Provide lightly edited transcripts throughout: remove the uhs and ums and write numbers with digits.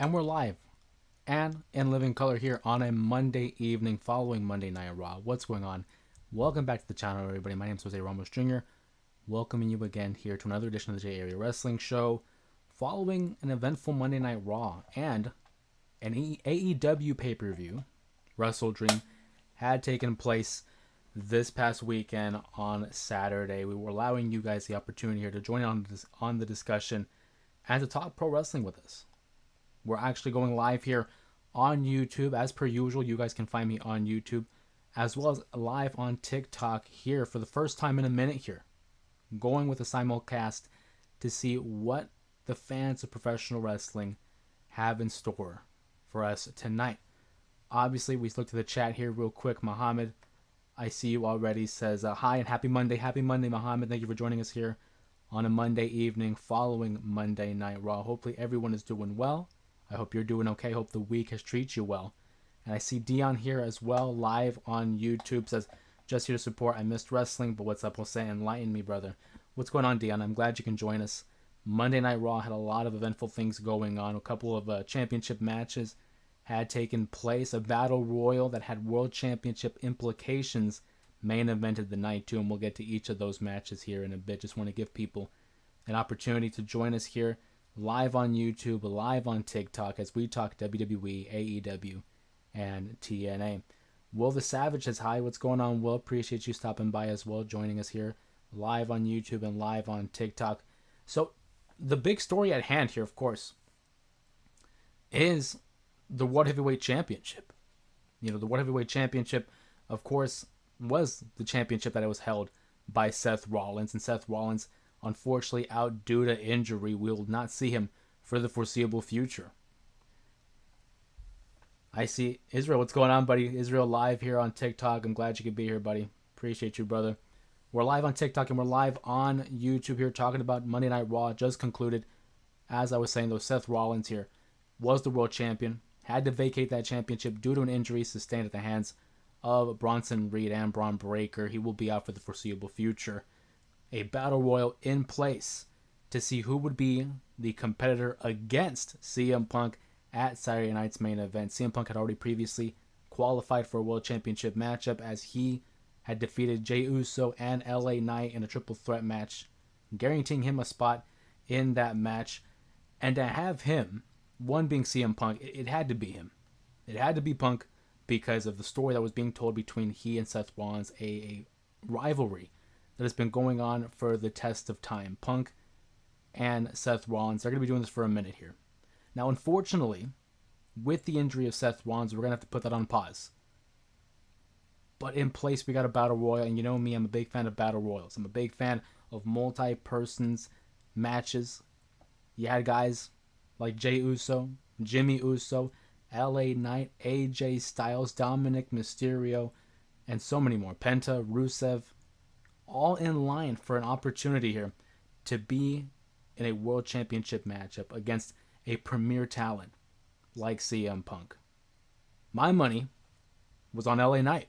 And we're live and in living color here on a Monday evening following Monday Night Raw. What's going on? Welcome back to the channel, everybody. My name is Jose Ramos Jr. Welcoming you again here to another edition of the J Area Wrestling Show following an eventful Monday Night Raw and an AEW pay-per-view, WrestleDream, had taken place this past weekend on Saturday. We were allowing you guys the opportunity here to join on the discussion and to talk pro wrestling with us. We're actually going live here on YouTube. As per usual, you guys can find me on YouTube, as well as live on TikTok here for the first time in a minute here. Going with a simulcast to see what the fans of professional wrestling have in store for us tonight. Obviously, we look to the chat here real quick. Muhammad, I see you already, says hi and happy Monday. Happy Monday, Muhammad. Thank you for joining us here on a Monday evening following Monday Night Raw. Hopefully everyone is doing well. I hope you're doing okay. Hope the week has treated you well. And I see Dion here as well, live on YouTube. Says, just here to support. I missed wrestling, but what's up, Jose? Enlighten me, brother. What's going on, Dion? I'm glad you can join us. Monday Night Raw had a lot of eventful things going on. A couple of championship matches had taken place. A battle royal that had world championship implications main evented the night, too. And we'll get to each of those matches here in a bit. Just want to give people an opportunity to join us here live on YouTube, live on TikTok as we talk WWE, AEW, and TNA. Will the Savage says hi. What's going on, Will? Appreciate you stopping by as well, joining us here live on YouTube and live on TikTok. So the big story at hand here, of course, is the World Heavyweight Championship. You know, the World Heavyweight Championship, of course, was the championship that it was held by Seth Rollins, and Seth Rollins, unfortunately, out due to injury. We will not see him for the foreseeable future. I see Israel. What's going on, buddy? Israel live here on TikTok. I'm glad you could be here, buddy. Appreciate you, brother. We're live on TikTok and we're live on YouTube here talking about Monday Night Raw. Just concluded. As I was saying, though, Seth Rollins here was the world champion. Had to vacate that championship due to an injury sustained at the hands of Bronson Reed and Braun Breaker. He will be out for the foreseeable future. A battle royal in place to see who would be the competitor against CM Punk at Saturday night's main event. CM Punk had already previously qualified for a world championship matchup as he had defeated Jey Uso and LA Knight in a triple threat match, guaranteeing him a spot in that match. And to have him, one being CM Punk, it had to be him. It had to be Punk because of the story that was being told between he and Seth Rollins, a rivalry that has been going on for the test of time. Punk and Seth Rollins, they're going to be doing this for a minute here. Now, unfortunately, with the injury of Seth Rollins, we're going to have to put that on pause. But in place, we got a battle royal, and you know me, I'm a big fan of battle royals. I'm a big fan of multi-persons matches. You had guys like Jey Uso, Jimmy Uso, LA Knight, AJ Styles, Dominic Mysterio, and so many more. Penta, Rusev, all in line for an opportunity here to be in a world championship matchup against a premier talent like CM Punk. My money was on LA Knight.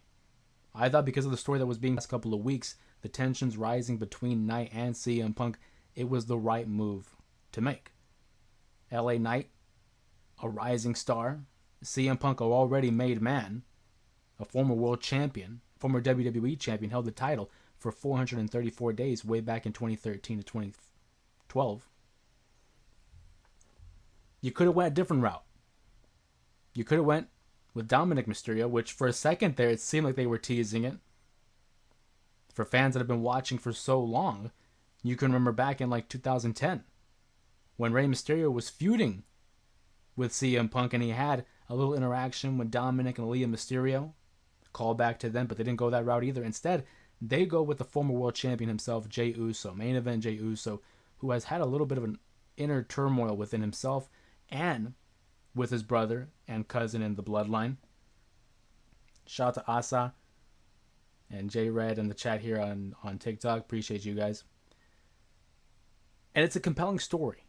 I thought because of the story that was being last couple of weeks, the tensions rising between Knight and CM Punk, it was the right move to make. LA Knight, a rising star, CM Punk, a already made man, a former world champion, former WWE champion, held the title for 434 days way back in 2013 to 2012. You could have went a different route. You could have went with Dominic Mysterio, which for a second there, it seemed like they were teasing it. For fans that have been watching for so long, you can remember back in like 2010 when Rey Mysterio was feuding with CM Punk and he had a little interaction with Dominic and Leah Mysterio. Call back to them, but they didn't go that route either. Instead, they go with the former world champion himself, Jey Uso, main event Jey Uso, who has had a little bit of an inner turmoil within himself and with his brother and cousin in the bloodline. Shout out to Asa and J Red in the chat here on TikTok. Appreciate you guys. And it's a compelling story.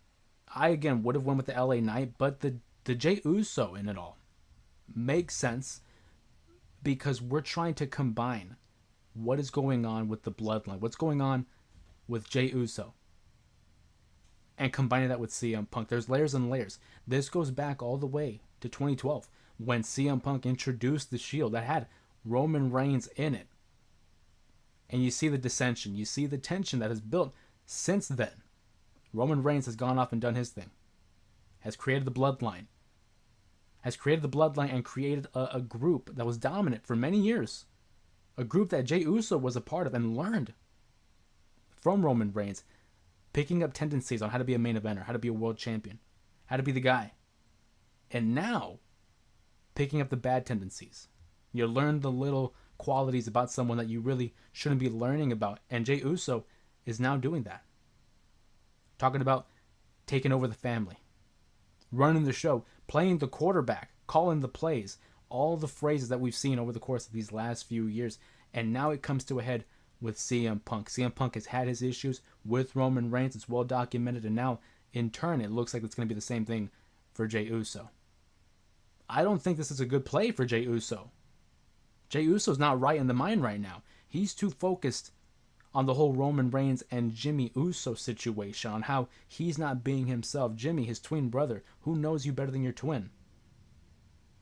I, again, would have went with the LA Knight, but the Jey Uso in it all makes sense because we're trying to combine what is going on with the bloodline, what's going on with Jey Uso and combining that with CM Punk. There's layers and layers. This goes back all the way to 2012 when CM Punk introduced the Shield that had Roman Reigns in it. And you see the dissension. You see the tension that has built since then. Roman Reigns has gone off and done his thing. Has created the bloodline. And created a group that was dominant for many years. A group that Jey Uso was a part of and learned from Roman Reigns, picking up tendencies on how to be a main eventer, how to be a world champion, how to be the guy. And now, picking up the bad tendencies. You learn the little qualities about someone that you really shouldn't be learning about. And Jey Uso is now doing that. Talking about taking over the family, running the show, playing the quarterback, calling the plays, all the phrases that we've seen over the course of these last few years. And now it comes to a head with CM Punk. CM Punk has had his issues with Roman Reigns. It's well documented. And now, in turn, it looks like it's going to be the same thing for Jey Uso. I don't think this is a good play for Jey Uso. Jey Uso's not right in the mind right now. He's too focused on the whole Roman Reigns and Jimmy Uso situation, on how he's not being himself. Jimmy, his twin brother, who knows you better than your twin?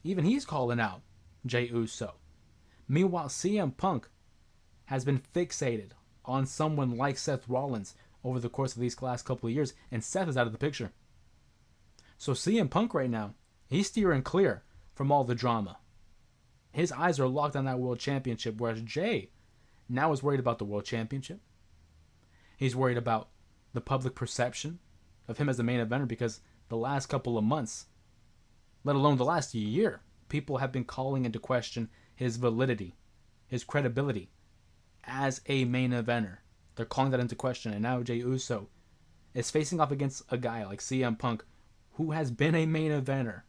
Even he's calling out Jey Uso. Meanwhile, CM Punk has been fixated on someone like Seth Rollins over the course of these last couple of years, and Seth is out of the picture. So CM Punk right now, he's steering clear from all the drama. His eyes are locked on that world championship, whereas Jey now is worried about the world championship. He's worried about the public perception of him as a main eventer, because the last couple of months, let alone the last year, people have been calling into question his validity, his credibility as a main eventer. They're calling that into question, and now Jey Uso is facing off against a guy like CM Punk, who has been a main eventer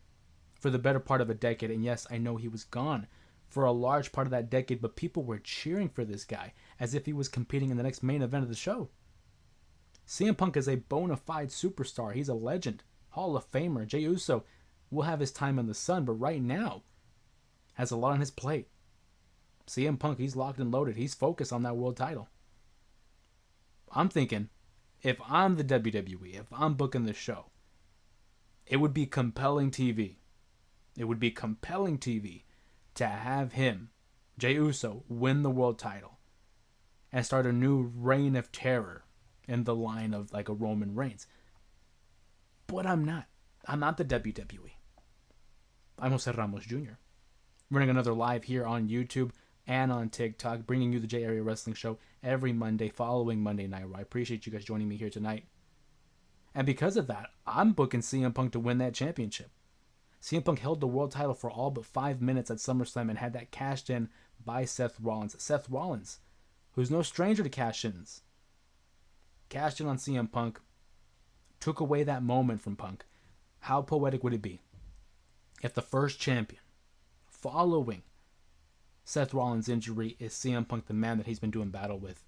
for the better part of a decade. And yes, I know he was gone for a large part of that decade, but people were cheering for this guy as if he was competing in the next main event of the show. CM Punk is a bona fide superstar. He's a legend, Hall of Famer. Jey Uso will have his time in the sun, but right now has a lot on his plate. CM Punk, he's locked and loaded. He's focused on that world title. I'm thinking, if I'm the WWE, if I'm booking this show, it would be compelling TV. It would be compelling TV to have him, Jey Uso, win the world title and start a new reign of terror in the line of like a Roman Reigns. But I'm not. I'm not the WWE. I'm Jose Ramos Jr. Running another live here on YouTube and on TikTok, bringing you the J Area Wrestling Show every Monday following Monday Night Raw. I appreciate you guys joining me here tonight. And because of that, I'm booking CM Punk to win that championship. CM Punk held the world title for all but 5 minutes at SummerSlam and had that cashed in by Seth Rollins. Seth Rollins, who's no stranger to cash-ins, cashed in on CM Punk, took away that moment from Punk. How poetic would it be if the first champion following Seth Rollins' injury is CM Punk, the man that he's been doing battle with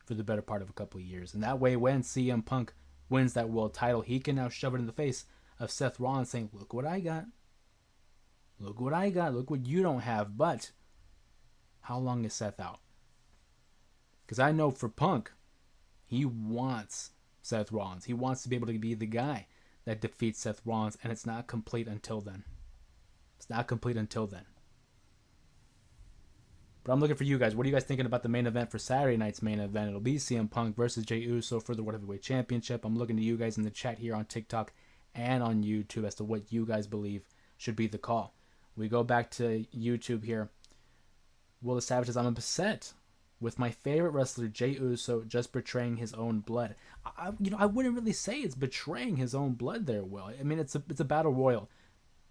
for the better part of a couple of years? And that way, when CM Punk wins that world title, he can now shove it in the face of Seth Rollins, saying, look what I got. Look what I got. Look what you don't have. But how long is Seth out? Because I know for Punk, he wants Seth Rollins. He wants to be able to be the guy that defeats Seth Rollins, and it's not complete until then. It's not complete until then. But I'm looking for you guys. What are you guys thinking about the main event for Saturday night's main event? It'll be CM Punk versus Jey Uso for the World Heavyweight Championship. I'm looking to you guys in the chat here on TikTok and on YouTube as to what you guys believe should be the call. We go back to YouTube here. Will the Savage says, I'm upset with my favorite wrestler Jey Uso just betraying his own blood. I wouldn't really say it's betraying his own blood there, Will. I mean, it's a battle royal.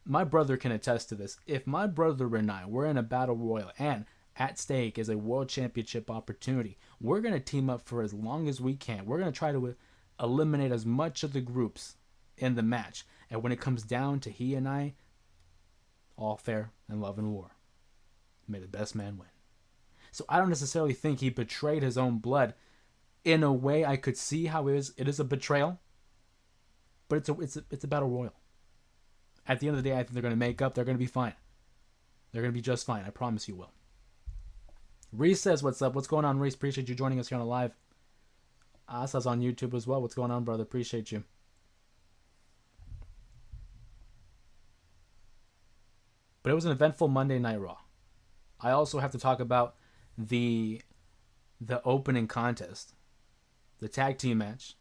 My brother can attest to this. If my brother and I were in a battle royal and at stake is a world championship opportunity, we're going to team up for as long as we can. We're going to try to eliminate as much of the groups in the match. And when it comes down to he and I, all fair and love and war. May the best man win. So I don't necessarily think he betrayed his own blood. In a way, I could see how it is a betrayal, but it's a battle royal. At the end of the day, I think they're going to make up. They're going to be fine. They're going to be just fine. I promise you will. Reese says, what's up? What's going on, Reese? Appreciate you joining us here on the live. Asa's on YouTube as well. What's going on, brother? Appreciate you. But it was an eventful Monday Night Raw. I also have to talk about the opening contest, the tag team match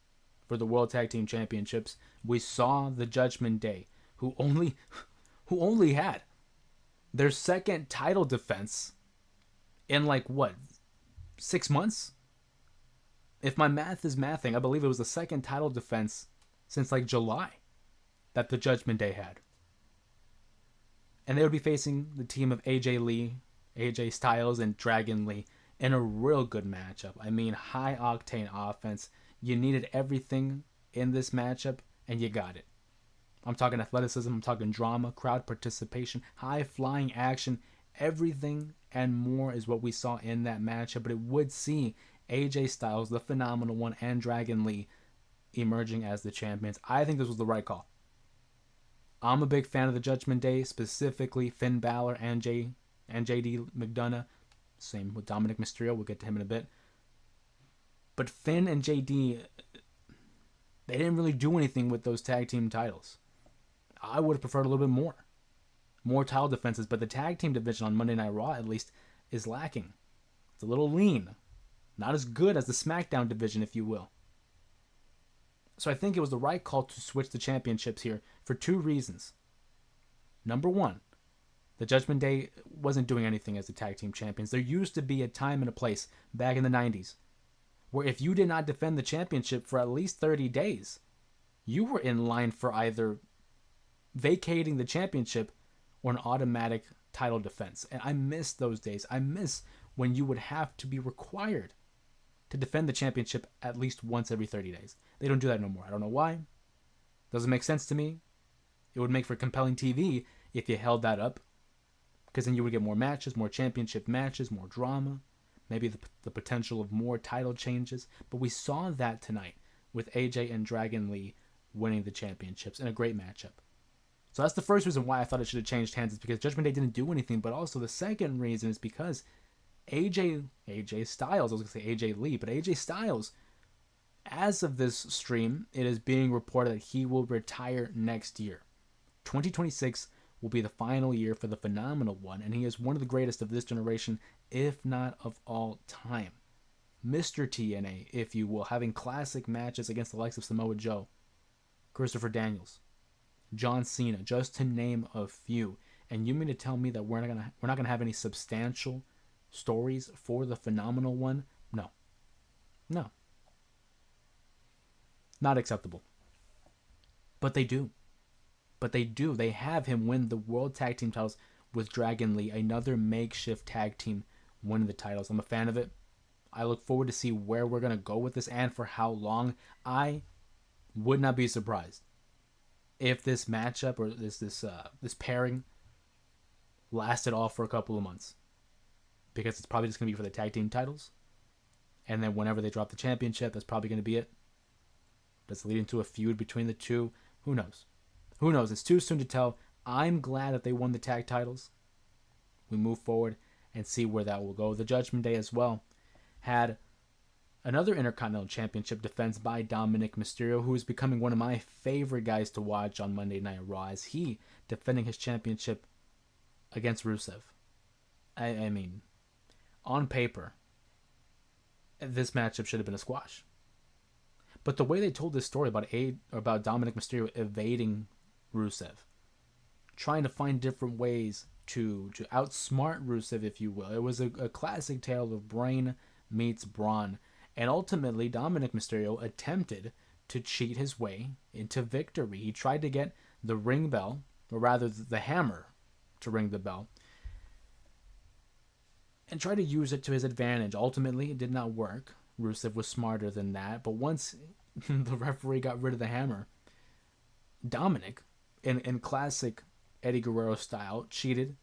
for the World Tag Team Championships. We saw the Judgment Day, who only had their second title defense in like what, 6 months? If my math is mathing, I believe it was the second title defense since like July that the Judgment Day had. And they would be facing the team of AJ Styles, and Dragon Lee in a real good matchup. I mean, high octane offense. You needed everything in this matchup, and you got it. I'm talking athleticism, I'm talking drama, crowd participation, high flying action. Everything and more is what we saw in that matchup. But it would see AJ Styles, the phenomenal one, and Dragon Lee emerging as the champions. I think this was the right call. I'm a big fan of the Judgment Day, specifically Finn Balor and JD McDonough. Same with Dominic Mysterio. We'll get to him in a bit. But Finn and JD, they didn't really do anything with those tag team titles. I would have preferred a little bit more title defenses, but the tag team division on Monday Night Raw, at least, is lacking. It's a little lean. Not as good as the SmackDown division, if you will. So I think it was the right call to switch the championships here for two reasons. Number one, the Judgment Day wasn't doing anything as the tag team champions. There used to be a time and a place back in the 90s where if you did not defend the championship for at least 30 days, you were in line for either vacating the championship or an automatic title defense. And I miss those days. I miss when you would have to be required to defend the championship at least once every 30 days. They don't do that no more. I don't know why. Doesn't make sense to me. It would make for compelling TV if you held that up, because then you would get more matches, more championship matches, more drama, maybe the potential of more title changes. But we saw that tonight with AJ and Dragon Lee winning the championships in a great matchup. So that's the first reason why I thought it should have changed hands, is because Judgment Day didn't do anything. But also the second reason is because AJ Styles, I was going to say AJ Lee, but AJ Styles, as of this stream, it is being reported that he will retire next year. 2026 will be the final year for the phenomenal one, and he is one of the greatest of this generation, if not of all time. Mr. TNA, if you will, having classic matches against the likes of Samoa Joe, Christopher Daniels, John Cena, just to name a few. And you mean to tell me that we're not gonna have any substantial stories for the phenomenal one? No. Not acceptable. But they do. They have him win the World Tag Team titles with Dragon Lee, another makeshift tag team winning the titles. I'm a fan of it. I look forward to see where we're going to go with this and for how long. I would not be surprised if this matchup or this pairing lasted all for a couple of months, because it's probably just going to be for the tag team titles. And then whenever they drop the championship, that's probably going to be it. That's leading to a feud between the two. Who knows? It's too soon to tell. I'm glad that they won the tag titles. We move forward and see where that will go. The Judgment Day as well had another Intercontinental Championship defense by Dominic Mysterio, who is becoming one of my favorite guys to watch on Monday Night Raw, as he defending his championship against Rusev. I mean, on paper, this matchup should have been a squash. But the way they told this story about Dominic Mysterio evading Rusev, trying to find different ways to outsmart Rusev, if you will, it was a classic tale of brain meets brawn. And ultimately, Dominic Mysterio attempted to cheat his way into victory. He tried to get the ring bell, or rather the hammer, to ring the bell, and try to use it to his advantage. Ultimately, it did not work. Rusev was smarter than that. But once the referee got rid of the hammer, Dominic, in classic Eddie Guerrero style, cheated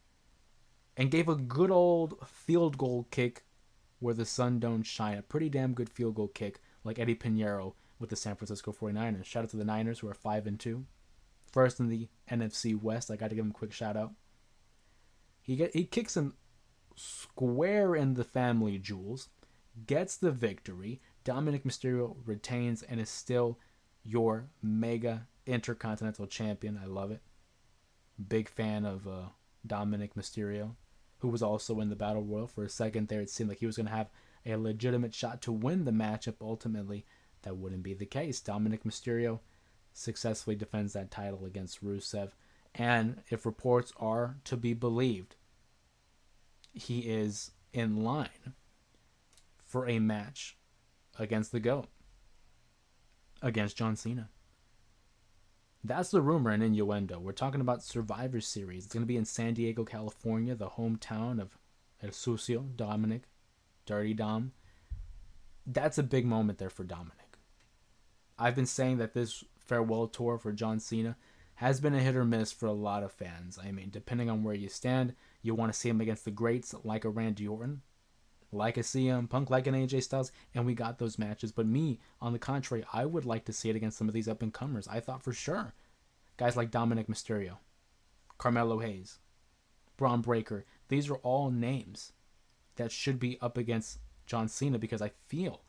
and gave a good old field goal kick where the sun don't shine. A pretty damn good field goal kick, like Eddie Pinheiro with the San Francisco 49ers. Shout out to the Niners, who are 5-2. First in the NFC West. I got to give him a quick shout out. He kicks him square in the family jewels, gets the victory. Dominic Mysterio retains and is still your mega Intercontinental Champion. I love it. Big fan of Dominic Mysterio, who was also in the Battle Royal. For a second there, it seemed like he was going to have a legitimate shot to win the matchup. Ultimately, that wouldn't be the case. Dominic Mysterio successfully defends that title against Rusev. And if reports are to be believed, he is in line for a match against the GOAT, against John Cena. That's the rumor and innuendo. We're talking about Survivor Series. It's going to be in San Diego, California, the hometown of El Sucio, Dominic, Dirty Dom. That's a big moment there for Dominic. I've been saying that this farewell tour for John Cena has been a hit or miss for a lot of fans. I mean, depending on where you stand, you want to see him against the greats like a Randy Orton, like a CM Punk, like an AJ Styles, and we got those matches. But me, on the contrary, I would like to see it against some of these up-and-comers. I thought for sure guys like Dominic Mysterio, Carmelo Hayes, Braun Breaker, these are all names that should be up against John Cena, because I feel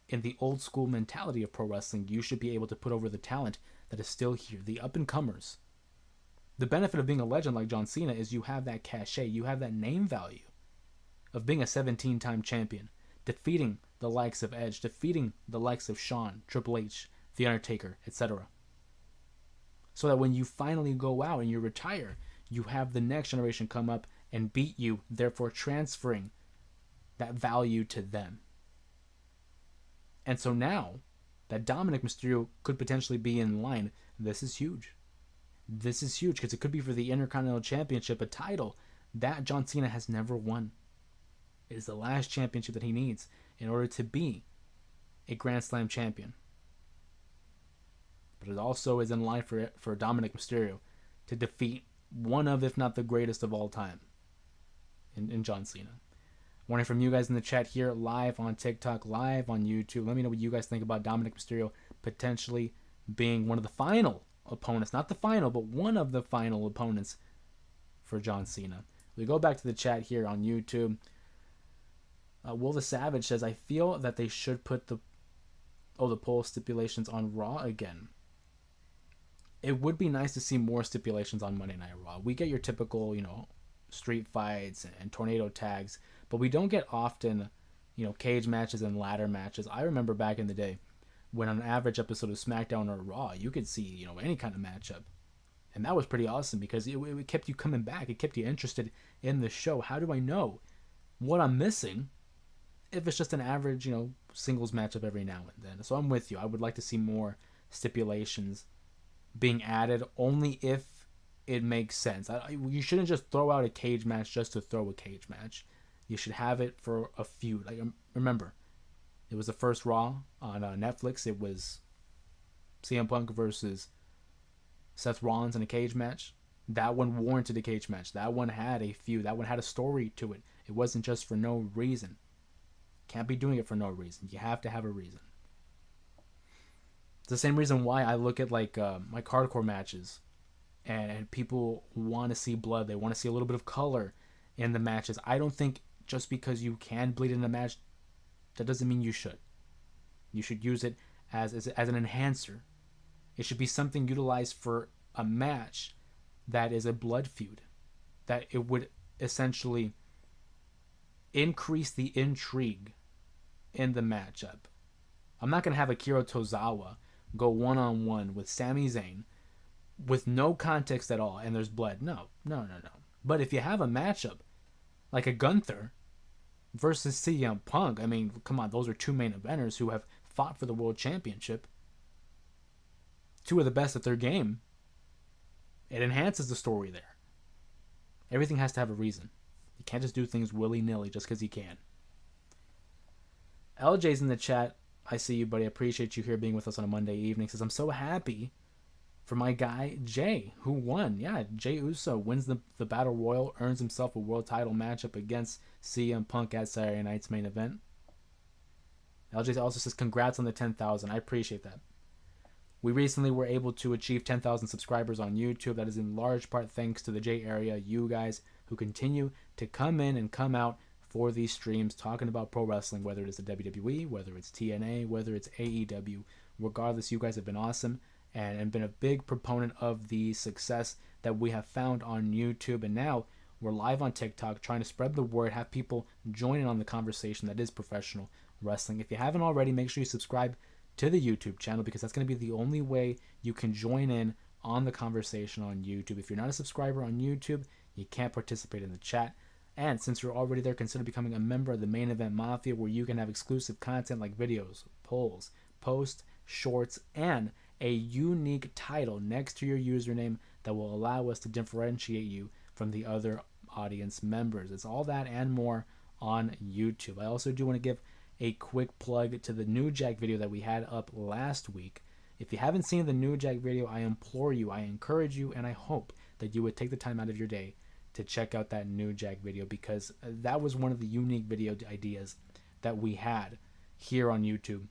in the old school mentality of pro wrestling, you should be able to put over the talent that is still here, the up-and-comers. The benefit of being a legend like John Cena is you have that cachet, you have that name value of being a 17-time champion, defeating the likes of Edge, defeating the likes of Shawn, Triple H, The Undertaker, etc. So that when you finally go out and you retire, you have the next generation come up and beat you, therefore transferring that value to them. And so now that Dominic Mysterio could potentially be in line, this is huge. This is huge because it could be for the Intercontinental Championship, a title that John Cena has never won. It is the last championship that he needs in order to be a Grand Slam champion. But it also is in line for Dominic Mysterio to defeat one of, if not the greatest of all time, in John Cena. Wanting from you guys in the chat here, live on TikTok, live on YouTube. Let me know what you guys think about Dominic Mysterio potentially being one of the final opponents, not the final, but one of the final opponents for John Cena. We go back to the chat here on YouTube. Will the Savage says, I feel that they should put the poll stipulations on Raw again. It would be nice to see more stipulations on Monday Night Raw. We get your typical, street fights and tornado tags, but we don't get often, cage matches and ladder matches. I remember back in the day when on an average episode of SmackDown or Raw, you could see, any kind of matchup. And that was pretty awesome because it kept you coming back. It kept you interested in the show. How do I know what I'm missing if it's just an average, singles matchup every now and then? So I'm with you. I would like to see more stipulations being added only if it makes sense. You shouldn't just throw out a cage match just to throw a cage match. You should have it for a feud. Like, remember, it was the first Raw on Netflix. It was CM Punk versus Seth Rollins in a cage match. That one warranted a cage match. That one had a feud. That one had a story to it. It wasn't just for no reason. Can't be doing it for no reason. You have to have a reason. It's the same reason why I look at like hardcore matches, and people want to see blood. They want to see a little bit of color in the matches. I don't think just because you can bleed in a match, that doesn't mean you should. You should use it as an enhancer. It should be something utilized for a match that is a blood feud, that it would essentially increase the intrigue in the matchup. I'm not going to have Akira Tozawa go one-on-one with Sami Zayn with no context at all and there's blood. No. But if you have a matchup like a Gunther versus CM Punk, I mean, come on, those are two main eventers who have fought for the world championship. Two of the best at their game. It enhances the story there. Everything has to have a reason. You can't just do things willy-nilly just because you can. LJ's in the chat. I see you, buddy. I appreciate you here being with us on a Monday evening. Says, I'm so happy for my guy, Jay, who won. Yeah, Jay Uso wins the Battle Royal, earns himself a world title matchup against CM Punk at Saturday night's main event. LJ also says, congrats on the 10,000. I appreciate that. We recently were able to achieve 10,000 subscribers on YouTube. That is in large part thanks to the J area, you guys who continue to come in and come out for these streams talking about pro wrestling, whether it is the WWE, whether it's TNA, whether it's AEW. Regardless, you guys have been awesome and been a big proponent of the success that we have found on YouTube. And now we're live on TikTok trying to spread the word, have people join in on the conversation that is professional wrestling. If you haven't already, make sure you subscribe to the YouTube channel, because that's going to be the only way you can join in on the conversation on YouTube. If you're not a subscriber on YouTube, you can't participate in the chat. And since you're already there, consider becoming a member of the Main Event Mafia, where you can have exclusive content like videos, polls, posts, shorts, and a unique title next to your username that will allow us to differentiate you from the other audience members. It's all that and more on YouTube. I also do want to give a quick plug to the New Jack video that we had up last week. If you haven't seen the New Jack video, I implore you, I encourage you, and I hope that you would take the time out of your day to check out that New Jack video, because that was one of the unique video ideas that we had here on YouTube.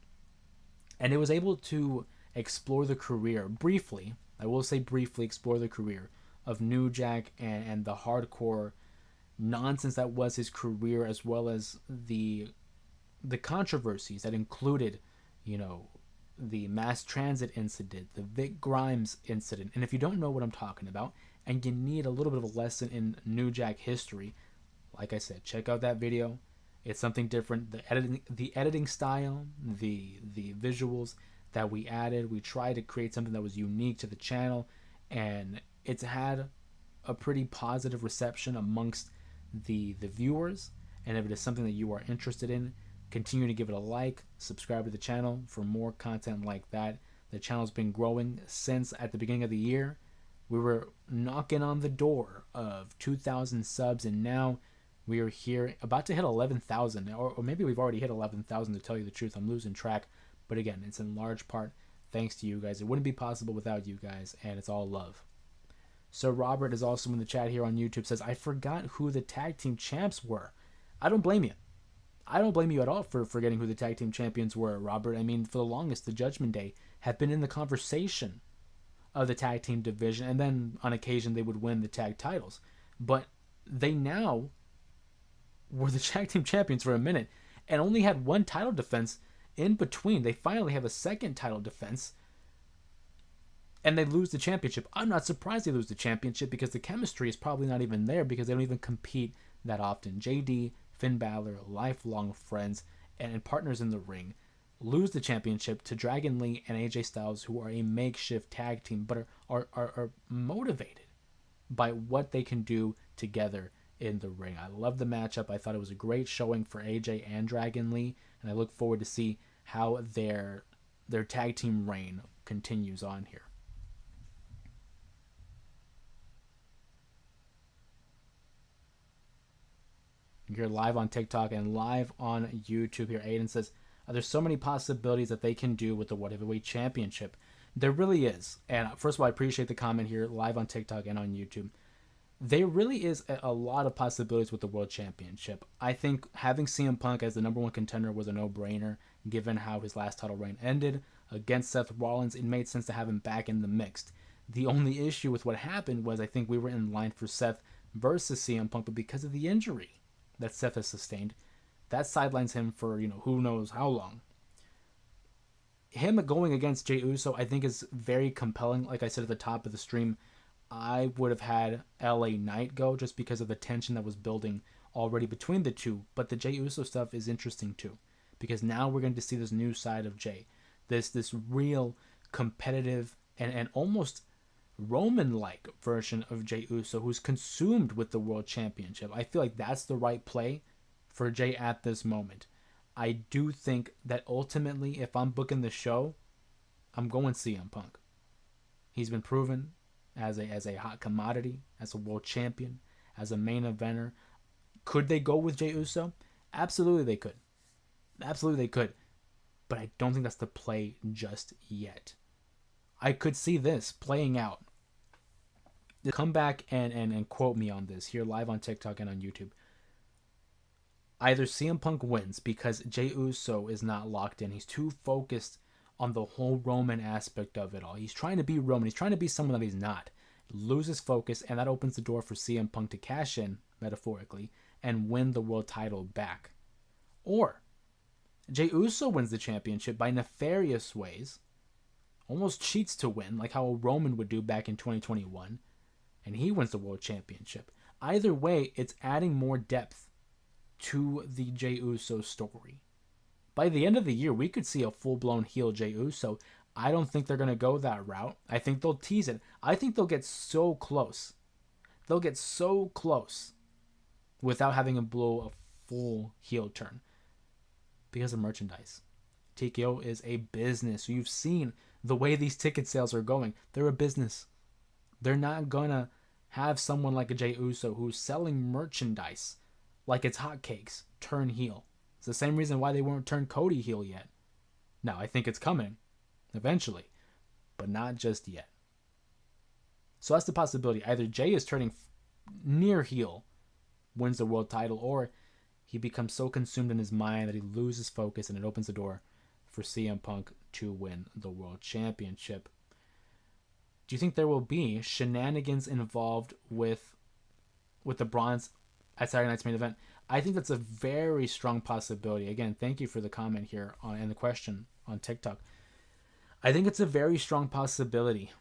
And it was able to explore the career briefly, I will say briefly, explore the career of New Jack and the hardcore nonsense that was his career, as well as the controversies that included, the mass transit incident, the Vic Grimes incident. And if you don't know what I'm talking about, and you need a little bit of a lesson in New Jack history, like I said, check out that video. It's something different. The editing style, the visuals that we added, we tried to create something that was unique to the channel, and it's had a pretty positive reception amongst the viewers. And if it is something that you are interested in, continue to give it a like, subscribe to the channel for more content like that. The channel's been growing since at the beginning of the year. We were knocking on the door of 2,000 subs, and now we are here about to hit 11,000, or maybe we've already hit 11,000, to tell you the truth. I'm losing track, but again, it's in large part thanks to you guys. It wouldn't be possible without you guys, and it's all love. So Robert is also in the chat here on YouTube, says, I forgot who the tag team champs were. I don't blame you. I don't blame you at all for forgetting who the tag team champions were, Robert. I mean, for the longest, the Judgment Day have been in the conversation of the tag team division, and then on occasion they would win the tag titles. But they now were the tag team champions for a minute and only had one title defense in between. They finally have a second title defense, and they lose the championship. I'm not surprised they lose the championship, because the chemistry is probably not even there, because they don't even compete that often. JD, Finn Balor, lifelong friends and partners in the ring, lose the championship to Dragon Lee and AJ Styles, who are a makeshift tag team, but are motivated by what they can do together in the ring. I love the matchup. I thought it was a great showing for AJ and Dragon Lee, and I look forward to see how their tag team reign continues on here. You're live on TikTok and live on YouTube here. Aiden says, there's so many possibilities that they can do with the World Heavyweight Championship. There really is. And first of all, I appreciate the comment here, live on TikTok and on YouTube. There really is a lot of possibilities with the World Championship. I think having CM Punk as the number one contender was a no-brainer, given how his last title reign ended against Seth Rollins. It made sense to have him back in the mix. The only issue with what happened was I think we were in line for Seth versus CM Punk, but because of the injury that Seth has sustained, that sidelines him for, who knows how long. Him going against Jey Uso, I think, is very compelling. Like I said at the top of the stream, I would have had LA Knight go, just because of the tension that was building already between the two. But the Jey Uso stuff is interesting too, because now we're going to see this new side of Jey, this real competitive and almost Roman-like version of Jey Uso, who's consumed with the World Championship. I feel like that's the right play for Jey at this moment. I do think that ultimately, if I'm booking the show, I'm going CM Punk. He's been proven as a hot commodity, as a world champion, as a main eventer. Could they go with Jey Uso? Absolutely they could. Absolutely they could. But I don't think that's the play just yet. I could see this playing out. Come back and quote me on this here live on TikTok and on YouTube. Either CM Punk wins because Jey Uso is not locked in. He's too focused on the whole Roman aspect of it all. He's trying to be Roman. He's trying to be someone that he's not. He loses focus, and that opens the door for CM Punk to cash in, metaphorically, and win the world title back. Or Jey Uso wins the championship by nefarious ways, almost cheats to win, like how a Roman would do back in 2021, and he wins the world championship. Either way, it's adding more depth to the Jey Uso story. By the end of the year, we could see a full-blown heel Jey Uso. I don't think they're going to go that route. I think they'll tease it. I think they'll get so close. They'll get so close without having him blow a full heel turn because of merchandise. TKO is a business. You've seen the way these ticket sales are going. They're a business. They're not going to have someone like a Jey Uso who's selling merchandise like it's hotcakes turn heel. It's the same reason why they won't turn Cody heel yet. Now, I think it's coming eventually, but not just yet. So that's the possibility. Either Jey is turning near heel, wins the world title, or he becomes so consumed in his mind that he loses focus and it opens the door for CM Punk to win the world championship. Do you think there will be shenanigans involved with the bronze at Saturday night's main event? I think that's a very strong possibility. Again, thank you for the comment here and the question on TikTok. I think it's a very strong possibility.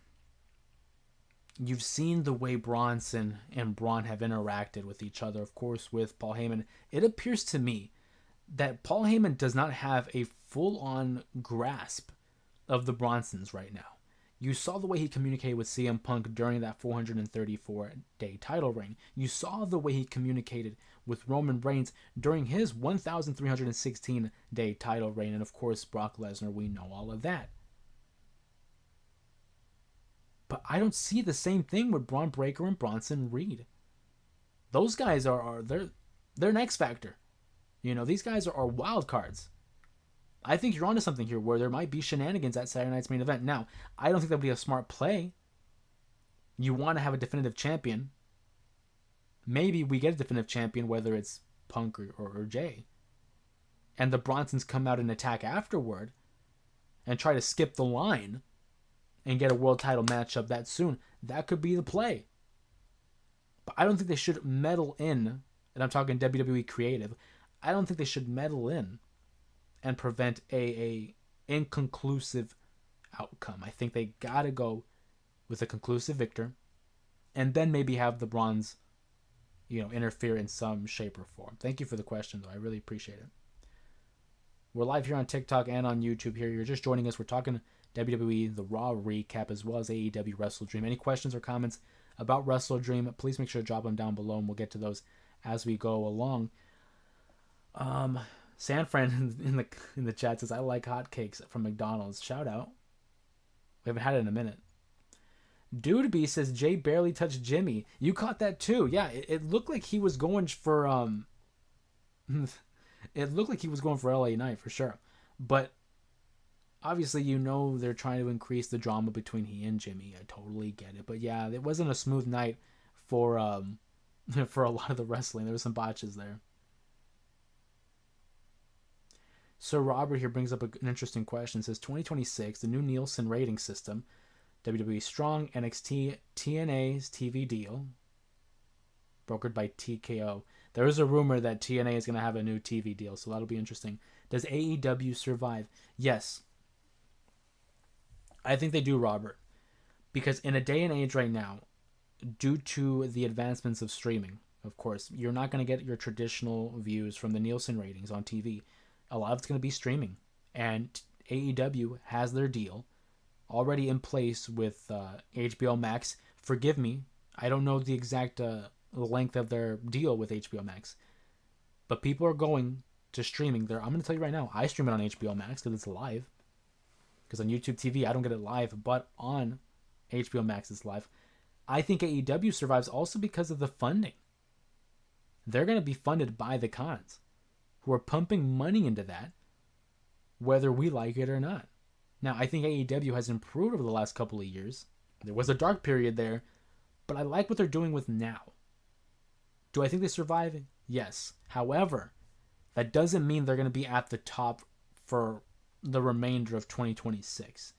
You've seen the way Bronson and Braun have interacted with each other, of course, with Paul Heyman. It appears to me that Paul Heyman does not have a full-on grasp of the Bronsons right now. You saw the way he communicated with CM Punk during that 434-day title reign. You saw the way he communicated with Roman Reigns during his 1,316-day title reign. And of course, Brock Lesnar, we know all of that. But I don't see the same thing with Braun Breaker and Bronson Reed. Those guys they're an X factor. You know, these guys are wild cards. I think you're onto something here where there might be shenanigans at Saturday night's main event. Now, I don't think that would be a smart play. You want to have a definitive champion. Maybe we get a definitive champion, whether it's Punk or Jey. And the Bronsons come out and attack afterward and try to skip the line and get a world title matchup that soon. That could be the play. But I don't think they should meddle in, and I'm talking WWE creative, I don't think they should meddle in and prevent a inconclusive outcome. I think they gotta go with a conclusive victor, and then maybe have the Bronze, interfere in some shape or form. Thank you for the question, though. I really appreciate it. We're live here on TikTok and on YouTube here. You're just joining us. We're talking WWE, the Raw recap, as well as AEW WrestleDream. Any questions or comments about WrestleDream, please make sure to drop them down below, and we'll get to those as we go along. Sanfran in the chat says, I like hotcakes from McDonald's. Shout out. We haven't had it in a minute. Dude B says, Jay barely touched Jimmy. You caught that too. Yeah, it looked like he was going for it looked like he was going for LA Knight for sure. But obviously, they're trying to increase the drama between he and Jimmy. I totally get it. But yeah, it wasn't a smooth night for for a lot of the wrestling. There were some botches there. So Robert here brings up an interesting question. It says 2026, the new Nielsen rating system, WWE Strong, NXT, TNA's TV deal, brokered by TKO. There is a rumor that TNA is going to have a new TV deal, so that'll be interesting. Does AEW survive? Yes. I think they do, Robert. Because in a day and age right now, due to the advancements of streaming, of course, you're not going to get your traditional views from the Nielsen ratings on TV. A lot of it's going to be streaming. And AEW has their deal already in place with HBO Max. Forgive me, I don't know the exact length of their deal with HBO Max. But people are going to streaming there. I'm going to tell you right now, I stream it on HBO Max because it's live. Because on YouTube TV, I don't get it live, but on HBO Max, it's live. I think AEW survives also because of the funding. They're going to be funded by the cons, who are pumping money into that, whether we like it or not. Now, I think AEW has improved over the last couple of years. There was a dark period there, but I like what they're doing with now. Do I think they survive? Yes. However, that doesn't mean they're going to be at the top for the remainder of 2026.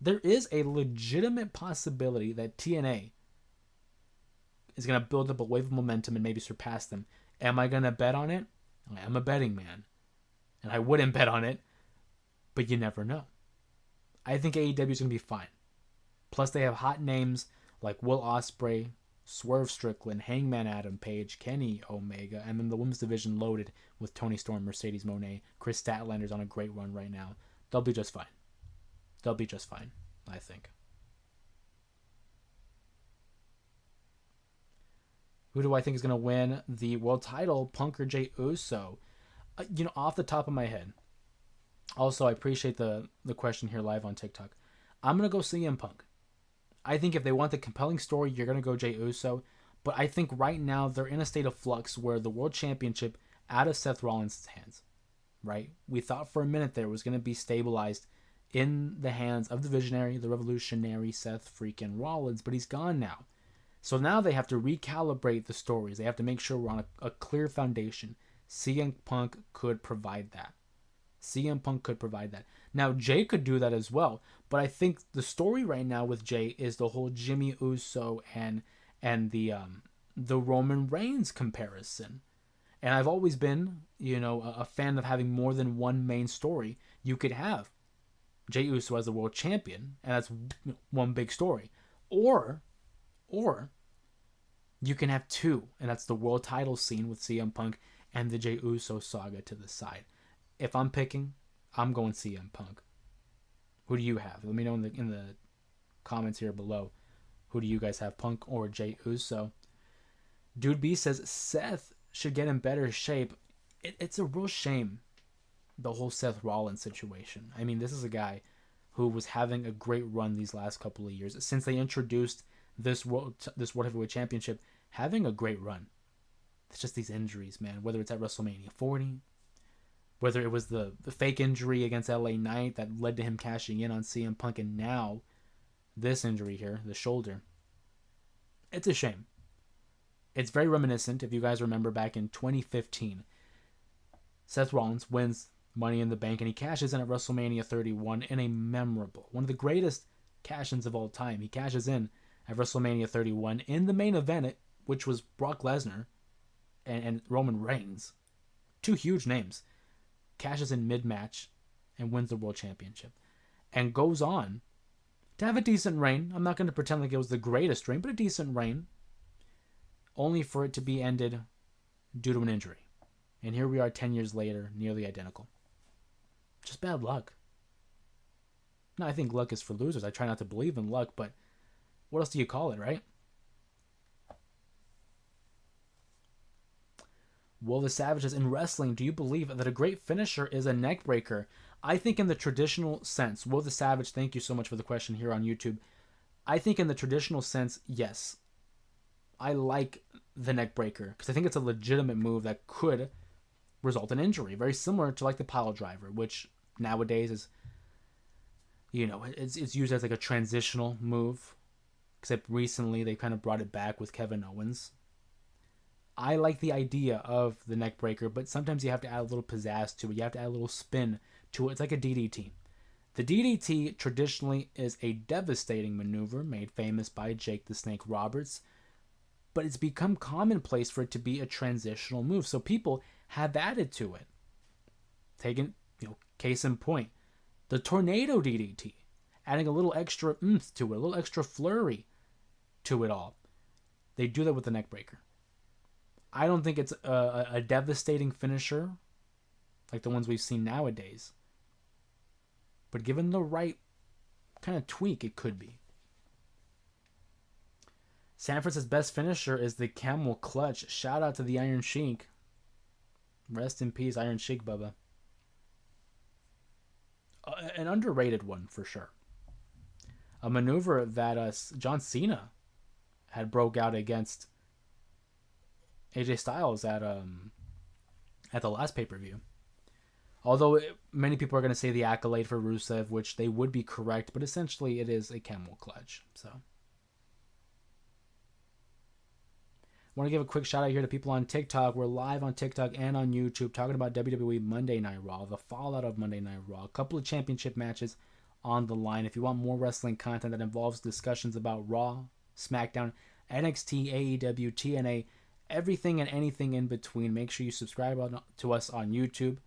There is a legitimate possibility that TNA is going to build up a wave of momentum and maybe surpass them. Am I going to bet on it? I'm a betting man. And I wouldn't bet on it, but you never know. I think AEW is going to be fine. Plus, they have hot names like Will Ospreay, Swerve Strickland, Hangman Adam Page, Kenny Omega, and then the women's division loaded with Toni Storm, Mercedes Moné, Chris Statlander's on a great run right now. They'll be just fine. They'll be just fine, I think. Who do I think is going to win the world title, Punk or Jey Uso? Off the top of my head. Also, I appreciate the question here live on TikTok. I'm going to go CM Punk. I think if they want the compelling story, you're going to go Jey Uso. But I think right now they're in a state of flux where the world championship out of Seth Rollins' hands, right? We thought for a minute there was going to be stabilized in the hands of the visionary, the revolutionary Seth freaking Rollins, but he's gone now. So now they have to recalibrate the stories. They have to make sure we're on a clear foundation. CM Punk could provide that. CM Punk could provide that. Now, Jay could do that as well. But I think the story right now with Jay is the whole Jimmy Uso and the Roman Reigns comparison. And I've always been, a fan of having more than one main story. You could have Jey Uso as the world champion, and that's one big story. Or you can have two, and that's the world title scene with CM Punk and the Jey Uso saga to the side. If I'm picking, I'm going CM Punk. Who do you have? Let me know in the comments here below. Who do you guys have, Punk or Jey Uso? Dude B says Seth should get in better shape. It's a real shame, the whole Seth Rollins situation. I mean, this is a guy who was having a great run these last couple of years. Since they introduced this World Heavyweight Championship, having a great run. It's just these injuries, man. Whether it's at WrestleMania 40, whether it was the fake injury against LA Knight that led to him cashing in on CM Punk, and now this injury here, the shoulder. It's a shame. It's very reminiscent, if you guys remember back in 2015. Seth Rollins wins Money in the Bank, and he cashes in at WrestleMania 31 in a memorable, one of the greatest cash-ins of all time. He cashes in at WrestleMania 31 in the main event, which was Brock Lesnar and Roman Reigns. Two huge names. Cashes in mid-match and wins the World Championship. And goes on to have a decent reign. I'm not going to pretend like it was the greatest reign, but a decent reign. Only for it to be ended due to an injury. And here we are 10 years later, nearly identical. Just bad luck. Now, I think luck is for losers. I try not to believe in luck, but what else do you call it, right? Will the Savages in wrestling, do you believe that a great finisher is a neck breaker? I think in the traditional sense, Will the Savage, thank you so much for the question here on YouTube. I think in the traditional sense, yes. I like the neck breaker because I think it's a legitimate move that could result in injury. Very similar to like the pile driver, which nowadays is, it's used as like a transitional move. Except recently they kind of brought it back with Kevin Owens. I like the idea of the neck breaker, but sometimes you have to add a little pizzazz to it. You have to add a little spin to it. It's like a DDT. The DDT traditionally is a devastating maneuver made famous by Jake the Snake Roberts, but it's become commonplace for it to be a transitional move. So people have added to it. Taking, case in point, the tornado DDT, adding a little extra oomph to it, a little extra flurry to it all. They do that with the neck breaker. I don't think it's a devastating finisher like the ones we've seen nowadays. But given the right kind of tweak, it could be. San Francisco's best finisher is the camel clutch. Shout out to the Iron Sheik. Rest in peace, Iron Sheik Bubba. An underrated one for sure. A maneuver that John Cena had broke out against AJ Styles at the last pay-per-view. Although many people are going to say the accolade for Rusev, which they would be correct, but essentially it is a camel clutch. So, want to give a quick shout out here to people on TikTok. We're live on TikTok and on YouTube talking about WWE Monday Night Raw, the fallout of Monday Night Raw, a couple of championship matches on the line. If you want more wrestling content that involves discussions about Raw, SmackDown, NXT, AEW, TNA, everything and anything in between, make sure you subscribe to us on YouTube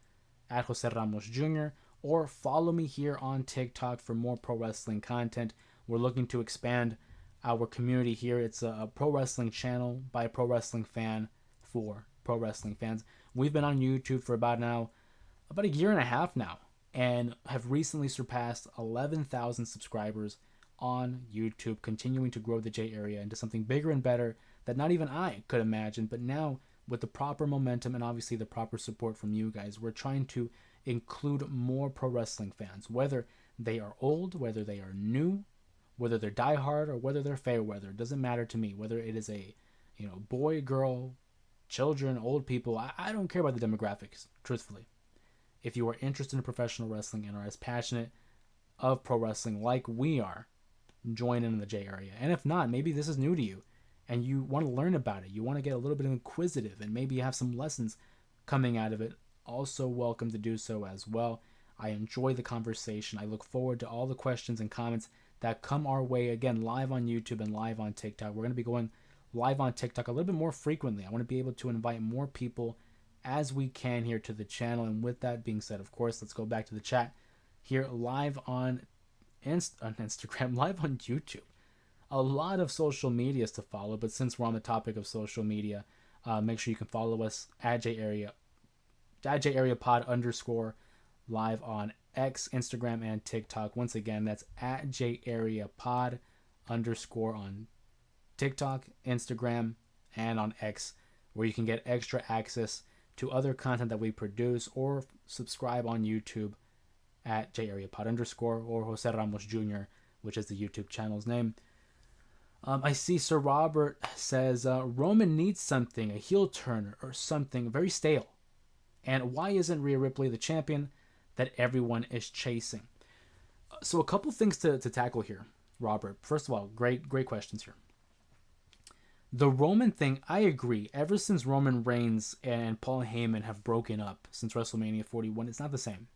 at Jose Ramos Jr. or follow me here on TikTok for more pro wrestling content. We're looking to expand our community here. It's a pro wrestling channel by a pro wrestling fan for pro wrestling fans. We've been on YouTube for about a year and a half now, and have recently surpassed 11,000 subscribers on YouTube, continuing to grow the J area into something bigger and better that not even I could imagine. But now, with the proper momentum and obviously the proper support from you guys, we're trying to include more pro wrestling fans, whether they are old, whether they are new, whether they're diehard, or whether they're fair weather. It doesn't matter to me. Whether it is a boy, girl, children, old people, I don't care about the demographics, truthfully. If you are interested in professional wrestling and are as passionate of pro wrestling like we are, join in the J area. And if not, maybe this is new to you and you want to learn about it. You want to get a little bit inquisitive and maybe have some lessons coming out of it. Also welcome to do so as well. I enjoy the conversation. I look forward to all the questions and comments that come our way, again, live on YouTube and live on TikTok. We're going to be going live on TikTok a little bit more frequently. I want to be able to invite more people as we can here to the channel. And with that being said, of course, let's go back to the chat here live on Instagram, live on YouTube. A lot of social medias to follow, but since we're on the topic of social media, make sure you can follow us at JArea Pod _ live on X, Instagram, and TikTok. Once again, that's at JArea Pod _ on TikTok, Instagram, and on X, where you can get extra access to other content that we produce, or subscribe on YouTube at JArea Pod _ or Jose Ramos Jr., which is the YouTube channel's name. I see Sir Robert says Roman needs something, a heel turn or something very stale. And why isn't Rhea Ripley the champion that everyone is chasing? So a couple things to tackle here, Robert. First of all, great questions here. The Roman thing, I agree. Ever since Roman Reigns and Paul Heyman have broken up since WrestleMania 41, it's not the same.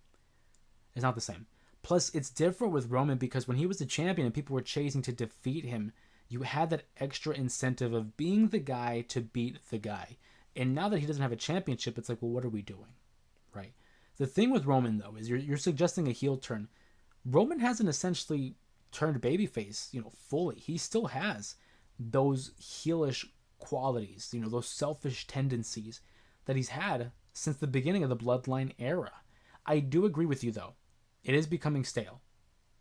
It's not the same. Plus, it's different with Roman because when he was the champion and people were chasing to defeat him, you had that extra incentive of being the guy to beat the guy. And now that he doesn't have a championship, it's like, well, what are we doing? Right? The thing with Roman, though, is you're suggesting a heel turn. Roman hasn't essentially turned babyface, fully. He still has those heelish qualities, those selfish tendencies that he's had since the beginning of the Bloodline era. I do agree with you, though. It is becoming stale.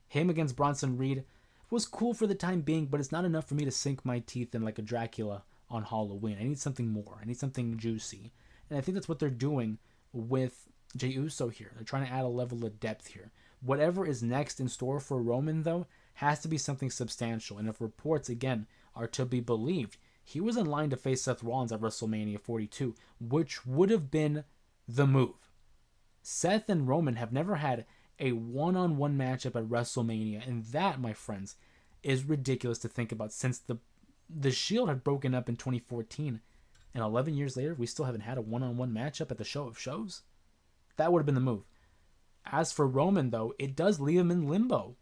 Him against Bronson Reed was cool for the time being, but it's not enough for me to sink my teeth in like a Dracula on Halloween. I need something more. I need something juicy. And I think that's what they're doing with Jey Uso here. They're trying to add a level of depth here. Whatever is next in store for Roman, though, has to be something substantial. And if reports, again, are to be believed, he was in line to face Seth Rollins at WrestleMania 42, which would have been the move. Seth and Roman have never had a one-on-one matchup at WrestleMania, and that, my friends, is ridiculous to think about, since the Shield had broken up in 2014, and 11 years later, we still haven't had a one-on-one matchup at the Show of Shows. That would have been the move. As for Roman, though, it does leave him in limbo.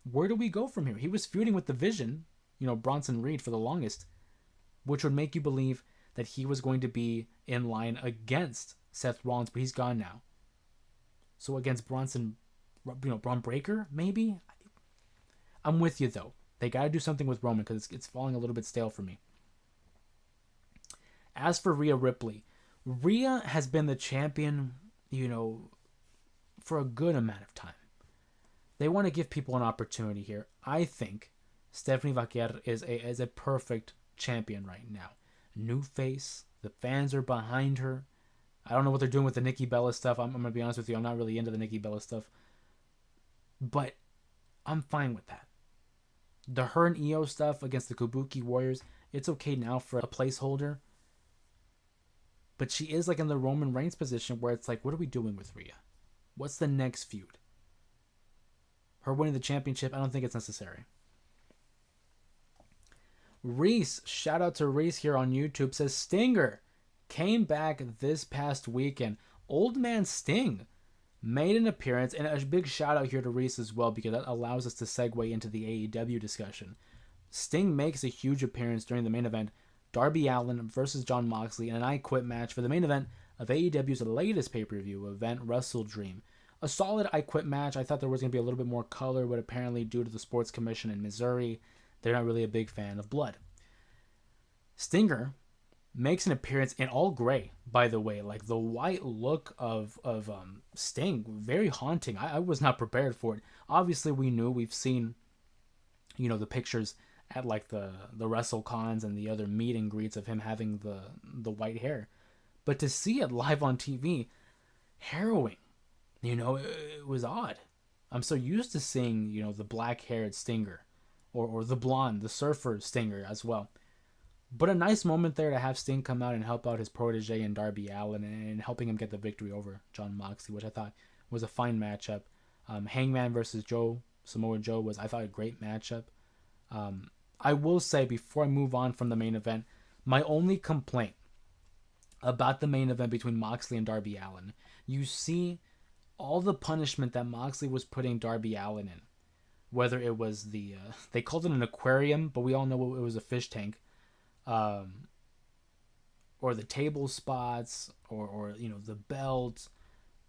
Where do we go from here? He was feuding with the Vision, Bronson Reed, for the longest, which would make you believe that he was going to be in line against Seth Rollins, but he's gone now. So against Braun Breaker, maybe? I'm with you, though. They got to do something with Roman because it's falling a little bit stale for me. As for Rhea Ripley, Rhea has been the champion, for a good amount of time. They want to give people an opportunity here. I think Stephanie Vaquer is a perfect champion right now. New face. The fans are behind her. I don't know what they're doing with the Nikki Bella stuff. I'm going to be honest with you. I'm not really into the Nikki Bella stuff. But I'm fine with that. The her and Io stuff against the Kabuki Warriors, it's okay now for a placeholder. But she is like in the Roman Reigns position where it's like, what are we doing with Rhea? What's the next feud? Her winning the championship, I don't think it's necessary. Reese, shout out to Reese here on YouTube, says Stinger came back this past weekend. Old man Sting made an appearance, and a big shout out here to Reese as well, because that allows us to segue into the AEW discussion. Sting makes a huge appearance during the main event, Darby Allin versus Jon Moxley, in an I Quit match for the main event of AEW's latest pay-per-view event, WrestleDream. A solid I Quit match. I thought there was going to be a little bit more color, but apparently due to the Sports Commission in Missouri, They're not really a big fan of blood. Stinger makes an appearance in all gray, by the way. Like the white look of Sting, very haunting. I was not prepared for it. Obviously, we've seen, the pictures at like the WrestleCons and the other meet and greets of him having the white hair, but to see it live on TV, harrowing. It was odd. I'm so used to seeing the black haired Stinger, or the blonde, the surfer Stinger as well. But a nice moment there to have Sting come out and help out his protege in Darby Allin and helping him get the victory over Jon Moxley, which I thought was a fine matchup. Hangman versus Samoa Joe was, I thought, a great matchup. I will say, before I move on from the main event, my only complaint about the main event between Moxley and Darby Allin, you see all the punishment that Moxley was putting Darby Allin in. Whether it was they called it an aquarium, but we all know it was a fish tank. Or the table spots, or the belt.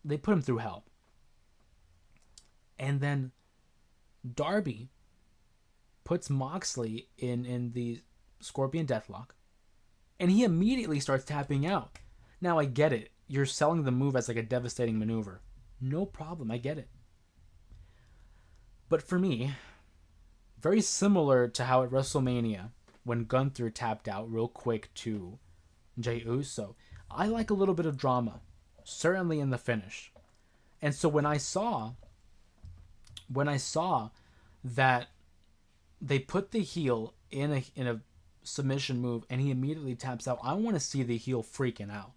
They put him through hell. And then Darby puts Moxley in the Scorpion Deathlock, and he immediately starts tapping out. Now, I get it. You're selling the move as like a devastating maneuver. No problem. I get it. But for me, very similar to how at WrestleMania, when Gunther tapped out real quick to Jey Uso, I like a little bit of drama, certainly in the finish. And so when I saw that they put the heel in a submission move and he immediately taps out, I want to see the heel freaking out.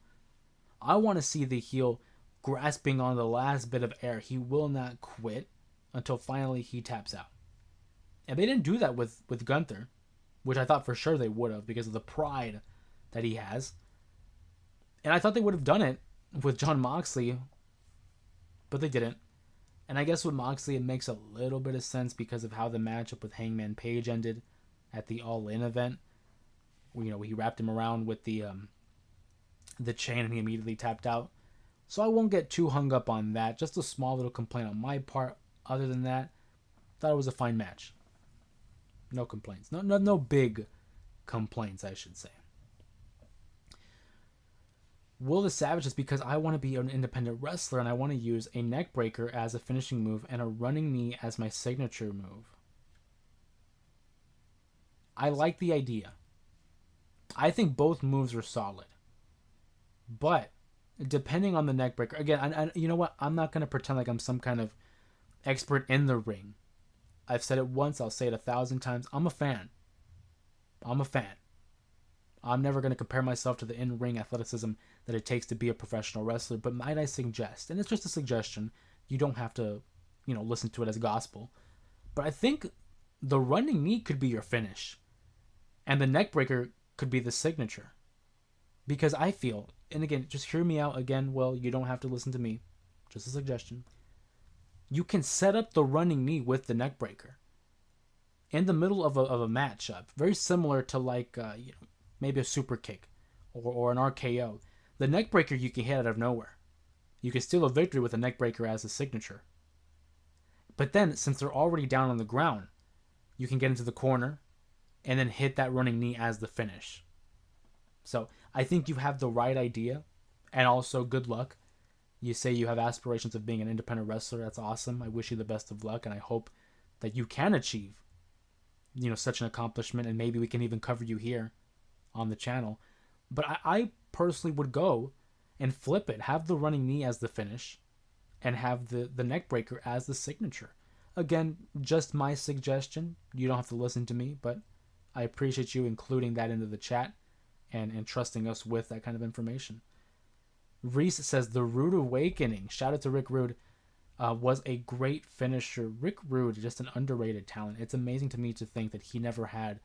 I want to see the heel grasping on the last bit of air. He will not quit until finally he taps out. And they didn't do that with Gunther, which I thought for sure they would have because of the pride that he has. And I thought they would have done it with Jon Moxley, but they didn't. And I guess with Moxley, it makes a little bit of sense because of how the matchup with Hangman Page ended at the All In event. He wrapped him around with the chain and he immediately tapped out. So I won't get too hung up on that. Just a small little complaint on my part. Other than that, thought it was a fine match. No complaints. No big complaints, I should say. Will the Savage is because I want to be an independent wrestler and I want to use a neck breaker as a finishing move and a running knee as my signature move. I like the idea. I think both moves are solid. But depending on the neck breaker, again, and you know what? I'm not going to pretend like I'm some kind of expert in the ring. I've said it once, I'll say it 1,000 times. I'm a fan. I'm never going to compare myself to the in-ring athleticism that it takes to be a professional wrestler, but might I suggest, and it's just a suggestion, you don't have to, listen to it as gospel, but I think the running knee could be your finish, and the neck breaker could be the signature. Because I feel, and again, just hear me out again, well, you don't have to listen to me, just a suggestion. You can set up the running knee with the neck breaker in the middle of a matchup, very similar to like maybe a super kick or an RKO. The neck breaker you can hit out of nowhere. You can steal a victory with a neck breaker as a signature. But then, since they're already down on the ground, you can get into the corner and then hit that running knee as the finish. So I think you have the right idea, and also good luck. You say you have aspirations of being an independent wrestler. That's awesome. I wish you the best of luck, and I hope that you can achieve, such an accomplishment, and maybe we can even cover you here on the channel. But I personally would go and flip it. Have the running knee as the finish, and have the neck breaker as the signature. Again, just my suggestion. You don't have to listen to me, but I appreciate you including that into the chat and trusting us with that kind of information. Reese says the Rude Awakening, shout out to Rick Rude, was a great finisher. Rick Rude, just an underrated talent. It's amazing to me to think that he never had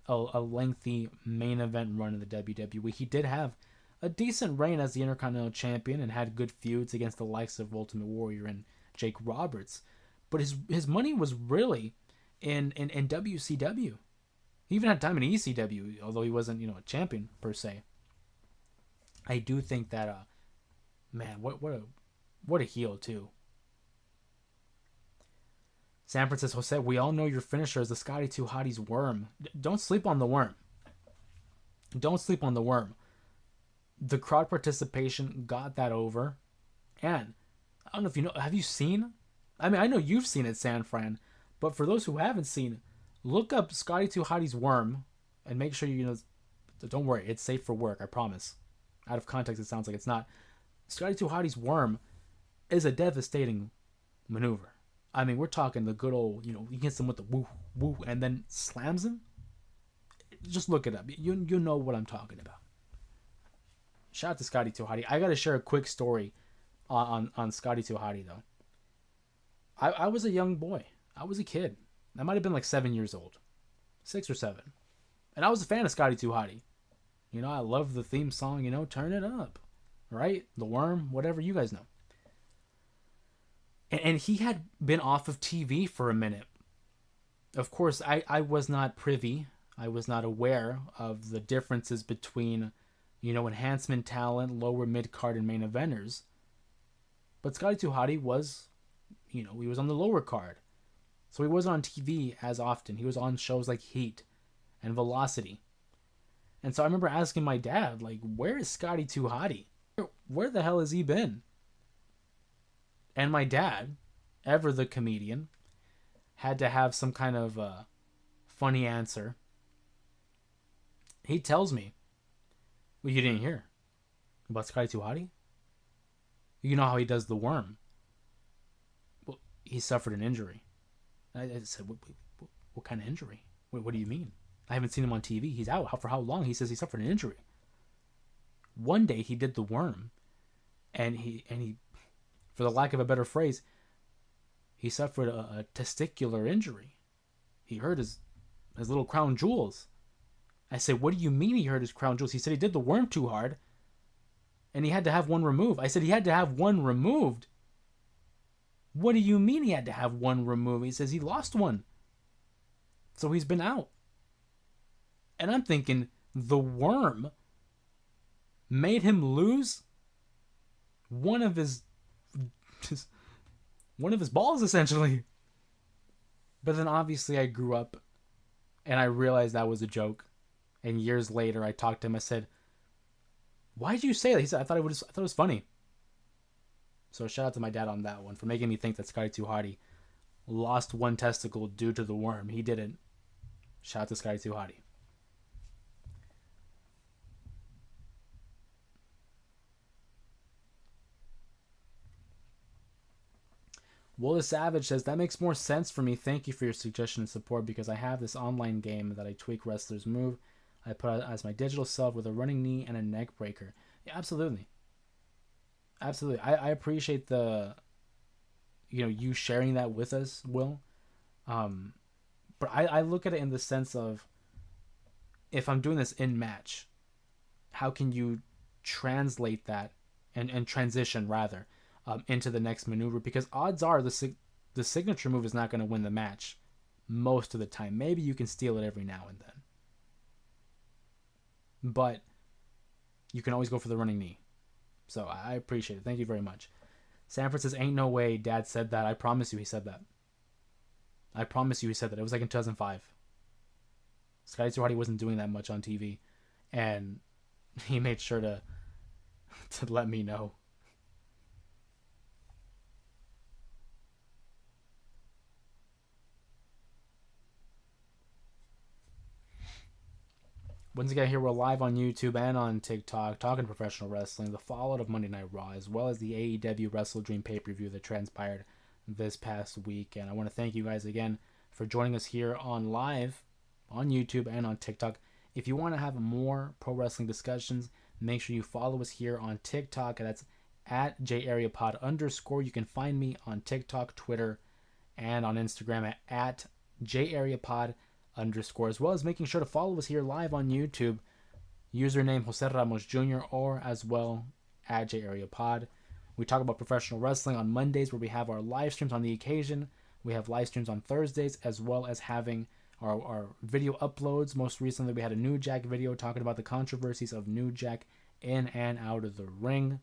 a lengthy main event run in the WWE. He did have a decent reign as the Intercontinental Champion and had good feuds against the likes of Ultimate Warrior and Jake Roberts. But his money was really in WCW. He even had time in ECW, although he wasn't, a champion per se. I do think that, man, what a heel too. Sanford says, Jose, we all know your finisher is the Scotty 2 Hottie's worm. Don't sleep on the worm. Don't sleep on the worm. The crowd participation got that over. And I don't know if you know, have you seen? I mean, I know you've seen it, San Fran, but for those who haven't seen, look up Scotty 2 Hottie's worm and make sure you know. Don't worry, it's safe for work, I promise. Out of context, it sounds like it's not. Scotty 2 Hottie's worm is a devastating maneuver. I mean, we're talking the good old, he hits him with the woo, woo, and then slams him. Just look it up. You know what I'm talking about. Shout out to Scotty 2 Hottie. I got to share a quick story on Scotty 2 Hottie, though. I was a young boy. I was a kid. I might have been like 7 years old. 6 or 7. And I was a fan of Scotty 2 Hottie. I love the theme song, turn it up. Right? The Worm, whatever, you guys know. And he had been off of TV for a minute. Of course, I was not privy. I was not aware of the differences between, enhancement talent, lower mid-card, and main eventers. But Scotty 2 Hottie was, he was on the lower card. So he wasn't on TV as often. He was on shows like Heat and Velocity. And so I remember asking my dad, like, where is Scotty 2 Hottie? Where the hell has he been? And my dad, ever the comedian, had to have some kind of funny answer. He tells me, well, you didn't hear about Scotty 2 Hottie? You know how he does the worm. Well, he suffered an injury. I said, what kind of injury? What do you mean? I haven't seen him on TV. He's out. For how long? He says he suffered an injury. One day he did the worm, and he, for the lack of a better phrase, he suffered a testicular injury. He hurt his little crown jewels. I said, what do you mean he hurt his crown jewels? He said he did the worm too hard, and he had to have one removed. I said he had to have one removed. What do you mean he had to have one removed? He says he lost one. So he's been out. And I'm thinking, the worm made him lose one of his balls, essentially. But then obviously I grew up and I realized that was a joke. And years later I talked to him. I said, why did you say that? He said, I thought it was funny. So shout out to my dad on that one for making me think that Scotty 2 Hottie lost one testicle due to the worm. He didn't. Shout out to Scotty 2 Hottie. Willis Savage says, that makes more sense for me. Thank you for your suggestion and support because I have this online game that I tweak wrestlers' move. I put out as my digital self with a running knee and a neck breaker. Yeah, absolutely. Absolutely. I appreciate the, you sharing that with us, Will. But I look at it in the sense of, if I'm doing this in match, how can you translate that and transition rather into the next maneuver? Because odds are the signature move is not going to win the match most of the time. Maybe you can steal it every now and then, but you can always go for the running knee. So I appreciate it. Thank you very much. Sanford says, ain't no way Dad said that. I promise you he said that. I promise you he said that. It was like in 2005. Scotty 2 Hottie wasn't doing that much on TV, and he made sure to let me know. Once again, here we're live on YouTube and on TikTok talking professional wrestling, the fallout of Monday Night Raw, as well as the AEW WrestleDream pay-per-view that transpired this past week. And I want to thank you guys again for joining us here on live on YouTube and on TikTok. If you want to have more pro wrestling discussions, make sure you follow us here on TikTok. That's at JAreaPod_. You can find me on TikTok, Twitter, and on Instagram at JAreaPod_, as well as making sure to follow us here live on YouTube, username Jose Ramos Jr., or as well at JAreaPod. We talk about professional wrestling on Mondays, where we have our live streams on the occasion. We have live streams on Thursdays, as well as having our video uploads. Most recently, we had a New Jack video talking about the controversies of New Jack in and out of the ring.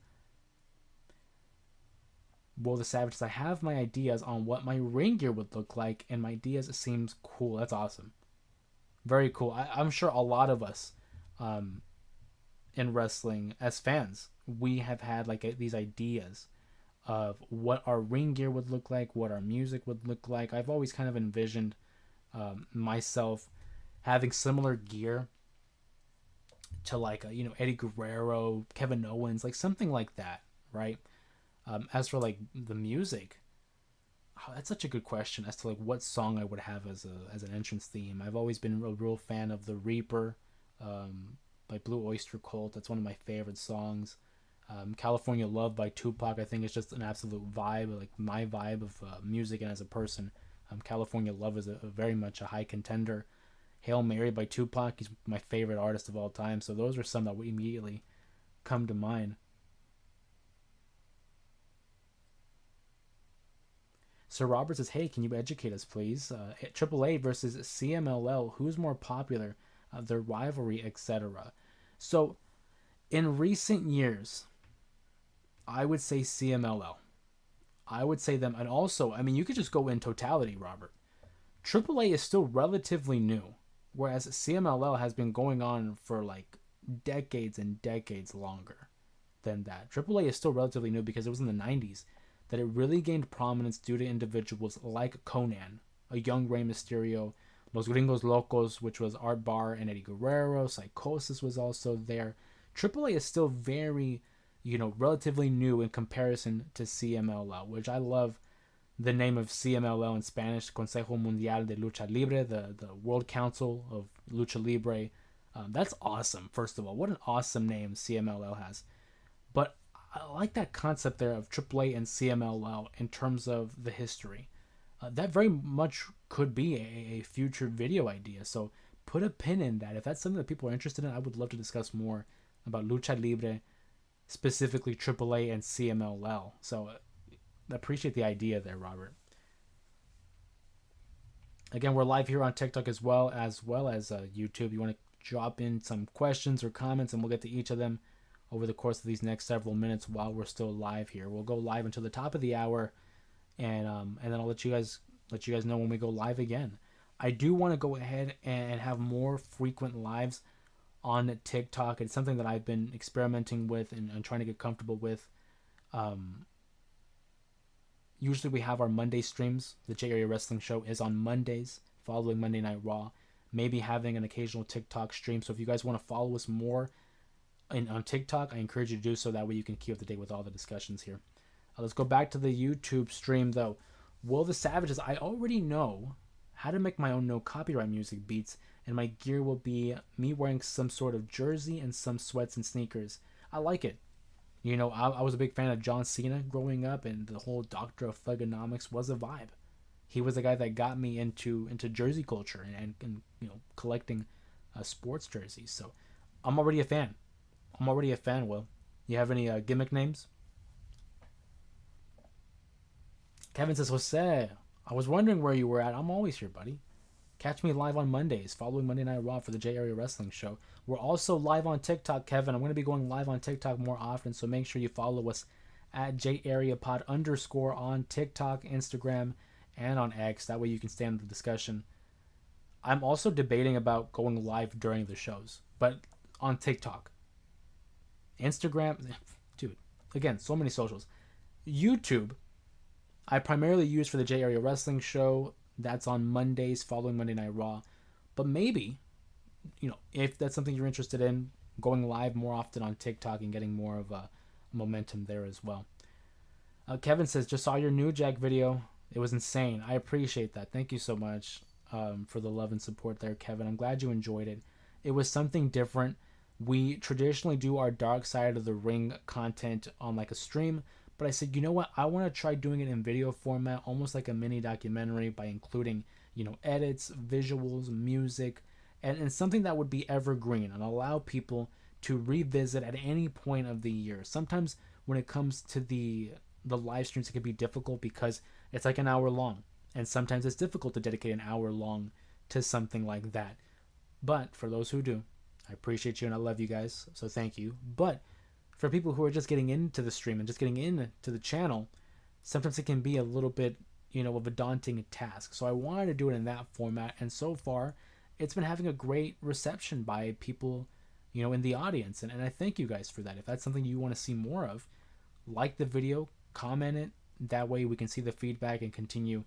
Will the Savages, I have my ideas on what my ring gear would look like, and my ideas seems cool. That's awesome. Very cool. I'm sure a lot of us um, in wrestling as fans, we have had like these ideas of what our ring gear would look like, what our music would look like. I've always kind of envisioned myself having similar gear to like Eddie Guerrero, Kevin Owens, like something like that, right? As for like the music, oh, that's such a good question as to like what song I would have as an entrance theme. I've always been a real fan of the Reaper, um, by Blue Oyster Cult. That's one of my favorite songs. California Love by Tupac, I think, is just an absolute vibe, like my vibe of music and as a person. California Love is a very much a high contender. Hail Mary by Tupac, he's my favorite artist of all time. So those are some that would immediately come to mind. Sir Robert says, "Hey, can you educate us, please? AAA versus CMLL, who's more popular? Their rivalry, etc." So, in recent years, I would say CMLL. I would say them, and also, I mean, you could just go in totality, Robert. AAA is still relatively new, whereas CMLL has been going on for like decades and decades longer than that. AAA is still relatively new because it was in the 90s that it really gained prominence due to individuals like Conan, a young Rey Mysterio, Los Gringos Locos, which was Art Barr and Eddie Guerrero, Psychosis was also there. AAA is still very, relatively new in comparison to CMLL, which I love the name of CMLL in Spanish, Consejo Mundial de Lucha Libre, the World Council of Lucha Libre. That's awesome, first of all. What an awesome name CMLL has. But I like that concept there of AAA and CMLL in terms of the history. That very much could be a future video idea. So put a pin in that. If that's something that people are interested in, I would love to discuss more about Lucha Libre, specifically AAA and CMLL. So appreciate the idea there, Robert. Again, we're live here on TikTok as well as YouTube. You want to drop in some questions or comments, and we'll get to each of them over the course of these next several minutes while we're still live here. We'll go live until the top of the hour, and then I'll let you guys know when we go live again. I do want to go ahead and have more frequent lives on TikTok. It's something that I've been experimenting with and trying to get comfortable with. Um, Usually we have our Monday streams. The J Area Wrestling Show is on Mondays, following Monday Night Raw. Maybe having an occasional TikTok stream. So if you guys want to follow us more on TikTok, I encourage you to do so. That way you can keep up to date with all the discussions here. Let's go back to the YouTube stream though. Will the Savages, I already know how to make my own no copyright music beats, and my gear will be me wearing some sort of jersey and some sweats and sneakers. I like it. I was a big fan of John Cena growing up, and the whole Doctor of Thugonomics was a vibe. He was the guy that got me into jersey culture and collecting sports jerseys. So I'm already a fan. Will, you have any gimmick names? Kevin says, Jose, I was wondering where you were at. I'm always here, buddy. Catch me live on Mondays, following Monday Night Raw for the J Area Wrestling Show. We're also live on TikTok, Kevin. I'm going to be going live on TikTok more often, so make sure you follow us at JAreaPod _ on TikTok, Instagram, and on X. That way you can stay in the discussion. I'm also debating about going live during the shows, but on TikTok. Instagram, dude, again, so many socials. YouTube, I primarily use for the J Area Wrestling Show. That's on Mondays following Monday Night Raw. But maybe, if that's something you're interested in, going live more often on TikTok and getting more of a momentum there as well. Kevin says, just saw your New Jack video. It was insane. I appreciate that. Thank you so much for the love and support there, Kevin. I'm glad you enjoyed it. It was something different. We traditionally do our Dark Side of the Ring content on like a stream, but I said, you know what? I want to try doing it in video format, almost like a mini documentary, by including, edits, visuals, music, and something that would be evergreen and allow people to revisit at any point of the year. Sometimes when it comes to the live streams, it can be difficult because it's like an hour long, and sometimes it's difficult to dedicate an hour long to something like that. But for those who do, I appreciate you and I love you guys, so thank you. But for people who are just getting into the stream and just getting into the channel, sometimes it can be a little bit, of a daunting task. So I wanted to do it in that format, and so far, it's been having a great reception by people, in the audience, and I thank you guys for that. If that's something you want to see more of, like the video, comment it. That way we can see the feedback and continue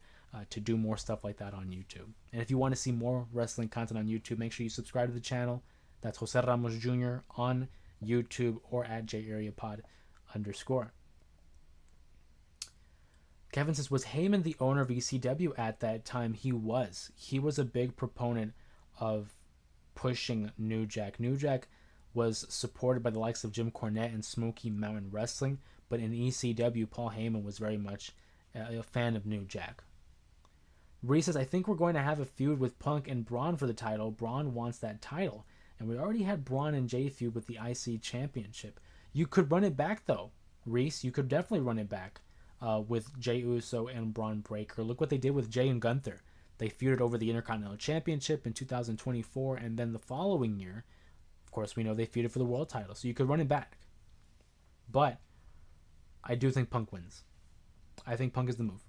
to do more stuff like that on YouTube. And if you want to see more wrestling content on YouTube, make sure you subscribe to the channel. That's Jose Ramos Jr. on YouTube or at JAreaPod_. Kevin says, was Heyman the owner of ECW at that time? He was. He was a big proponent of pushing New Jack. New Jack was supported by the likes of Jim Cornette and Smoky Mountain Wrestling, but in ECW, Paul Heyman was very much a fan of New Jack. Reese says, I think we're going to have a feud with Punk and Braun for the title. Braun wants that title. And we already had Braun and Jay feud with the IC Championship. You could run it back, though, Reese. You could definitely run it back with Jay Uso and Braun Breaker. Look what they did with Jay and Gunther. They feuded over the Intercontinental Championship in 2024, and then the following year, of course, we know they feuded for the world title. So you could run it back. But I do think Punk wins. I think Punk is the move.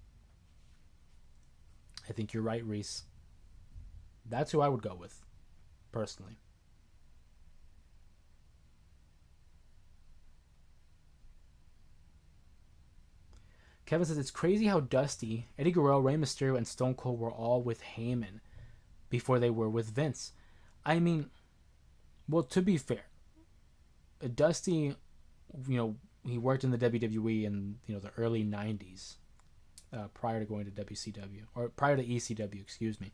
I think you're right, Reese. That's who I would go with, personally. Kevin says, it's crazy how Dusty, Eddie Guerrero, Rey Mysterio, and Stone Cold were all with Heyman before they were with Vince. I mean, well, to be fair, Dusty, he worked in the WWE in, the early 90s. Prior to going to WCW, or prior to ECW, excuse me.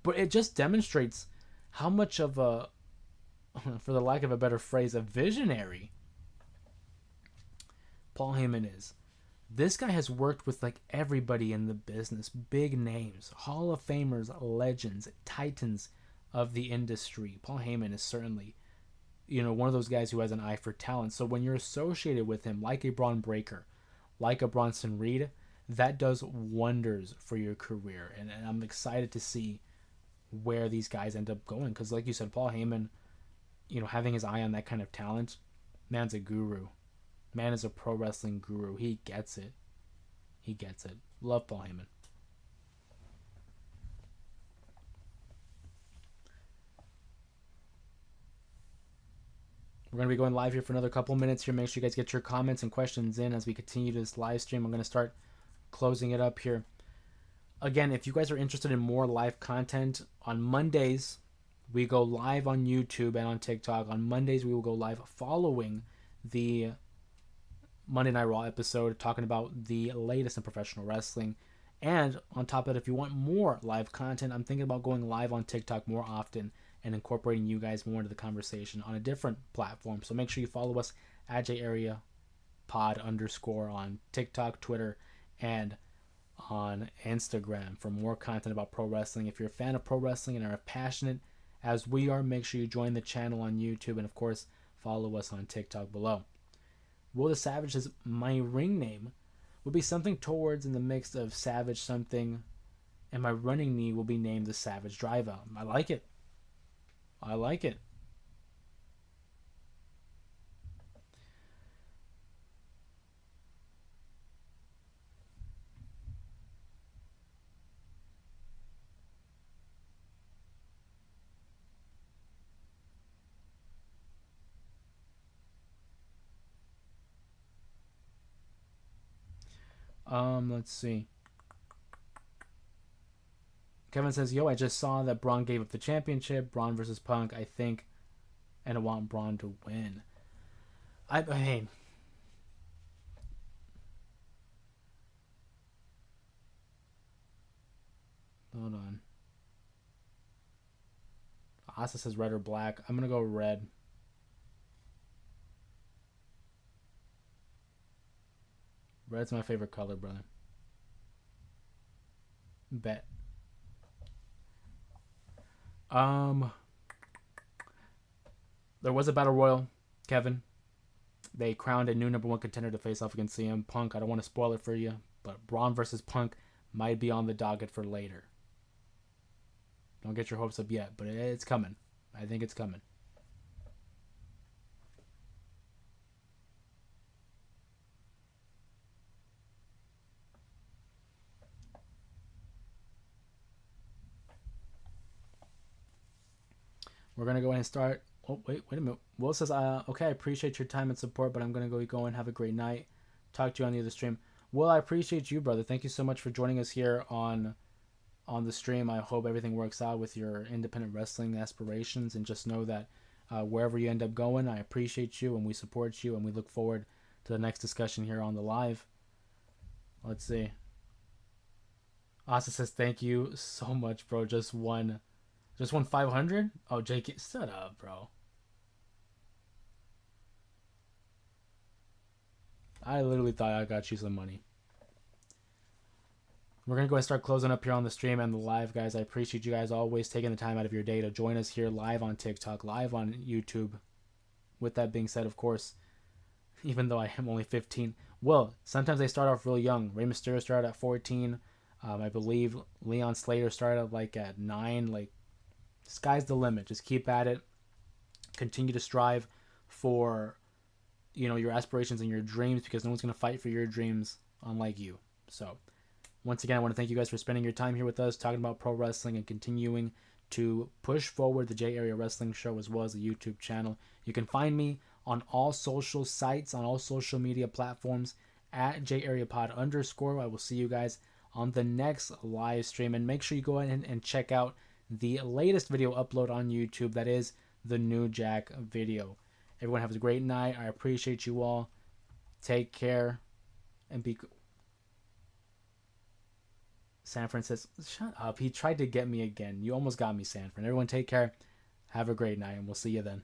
But it just demonstrates how much of a, for the lack of a better phrase, a visionary Paul Heyman is. This guy has worked with like everybody in the business, big names, Hall of Famers, legends, titans of the industry. Paul Heyman is certainly, one of those guys who has an eye for talent. So when you're associated with him, like a Braun Breaker, like a Bronson Reed, that does wonders for your career. And I'm excited to see where these guys end up going. Because like you said, Paul Heyman, having his eye on that kind of talent, man's a guru. Man is a pro wrestling guru. He gets it. He gets it. Love Paul Heyman. We're going to be going live here for another couple minutes here. Make sure you guys get your comments and questions in as we continue this live stream. I'm going to start closing it up here. Again, if you guys are interested in more live content, on Mondays we go live on YouTube and on TikTok. On Mondays we will go live following the Monday Night Raw episode, talking about the latest in professional wrestling. And on top of it, if you want more live content, I'm thinking about going live on TikTok more often and incorporating you guys more into the conversation on a different platform. So make sure you follow us at JAreaPod_ on TikTok, Twitter, and on Instagram for more content about pro wrestling. If you're a fan of pro wrestling and are passionate as we are, make sure you join the channel on YouTube and of course follow us on TikTok below. Will the Savage says, my ring name will be something towards in the mix of Savage something, and my running knee will be named the Savage Driver. I like it. I like it. Let's see. Kevin says, yo, I just saw that Braun gave up the championship. Braun versus Punk, I think. And I want Braun to win. I mean, hold on. Asa says red or black. I'm going to go red. Red's my favorite color, brother. Bet. There was a battle royal, Kevin. They crowned a new number one contender to face off against CM Punk. I don't want to spoil it for you, but Braun versus Punk might be on the docket for later. Don't get your hopes up yet, but it's coming. I think it's coming. We're gonna go ahead and start. Oh wait a minute. Will says, okay, I appreciate your time and support, but I'm gonna go and have a great night. Talk to you on the other stream. Will, I appreciate you, brother. Thank you so much for joining us here on the stream. I hope everything works out with your independent wrestling aspirations, and just know that wherever you end up going, I appreciate you and we support you, and we look forward to the next discussion here on the live. Let's see. Asa says thank you so much, bro. Just won 500. Oh, Jake, shut up, bro. I literally thought I got you some money. We're going to go and start closing up here on the stream and the live, guys. I appreciate you guys always taking the time out of your day to join us here live on TikTok, live on YouTube. With that being said, of course, even though I am only 15, well, sometimes they start off real young. Rey Mysterio started at 14. I believe Leon Slater started like at 9. Like, sky's the limit. Just keep at it. Continue to strive for, your aspirations and your dreams, because no one's going to fight for your dreams unlike you. So once again, I want to thank you guys for spending your time here with us, talking about pro wrestling and continuing to push forward the J Area Wrestling Show as well as the YouTube channel. You can find me on all social sites, on all social media platforms at JAreaPod_. I will see you guys on the next live stream. And make sure you go ahead and check out the latest video upload on YouTube. That is the New Jack video. Everyone have a great night. I appreciate you all. Take care and be good. Sanford says, shut up. He tried to get me again. You almost got me, Sanford. Everyone take care. Have a great night, and we'll see you then.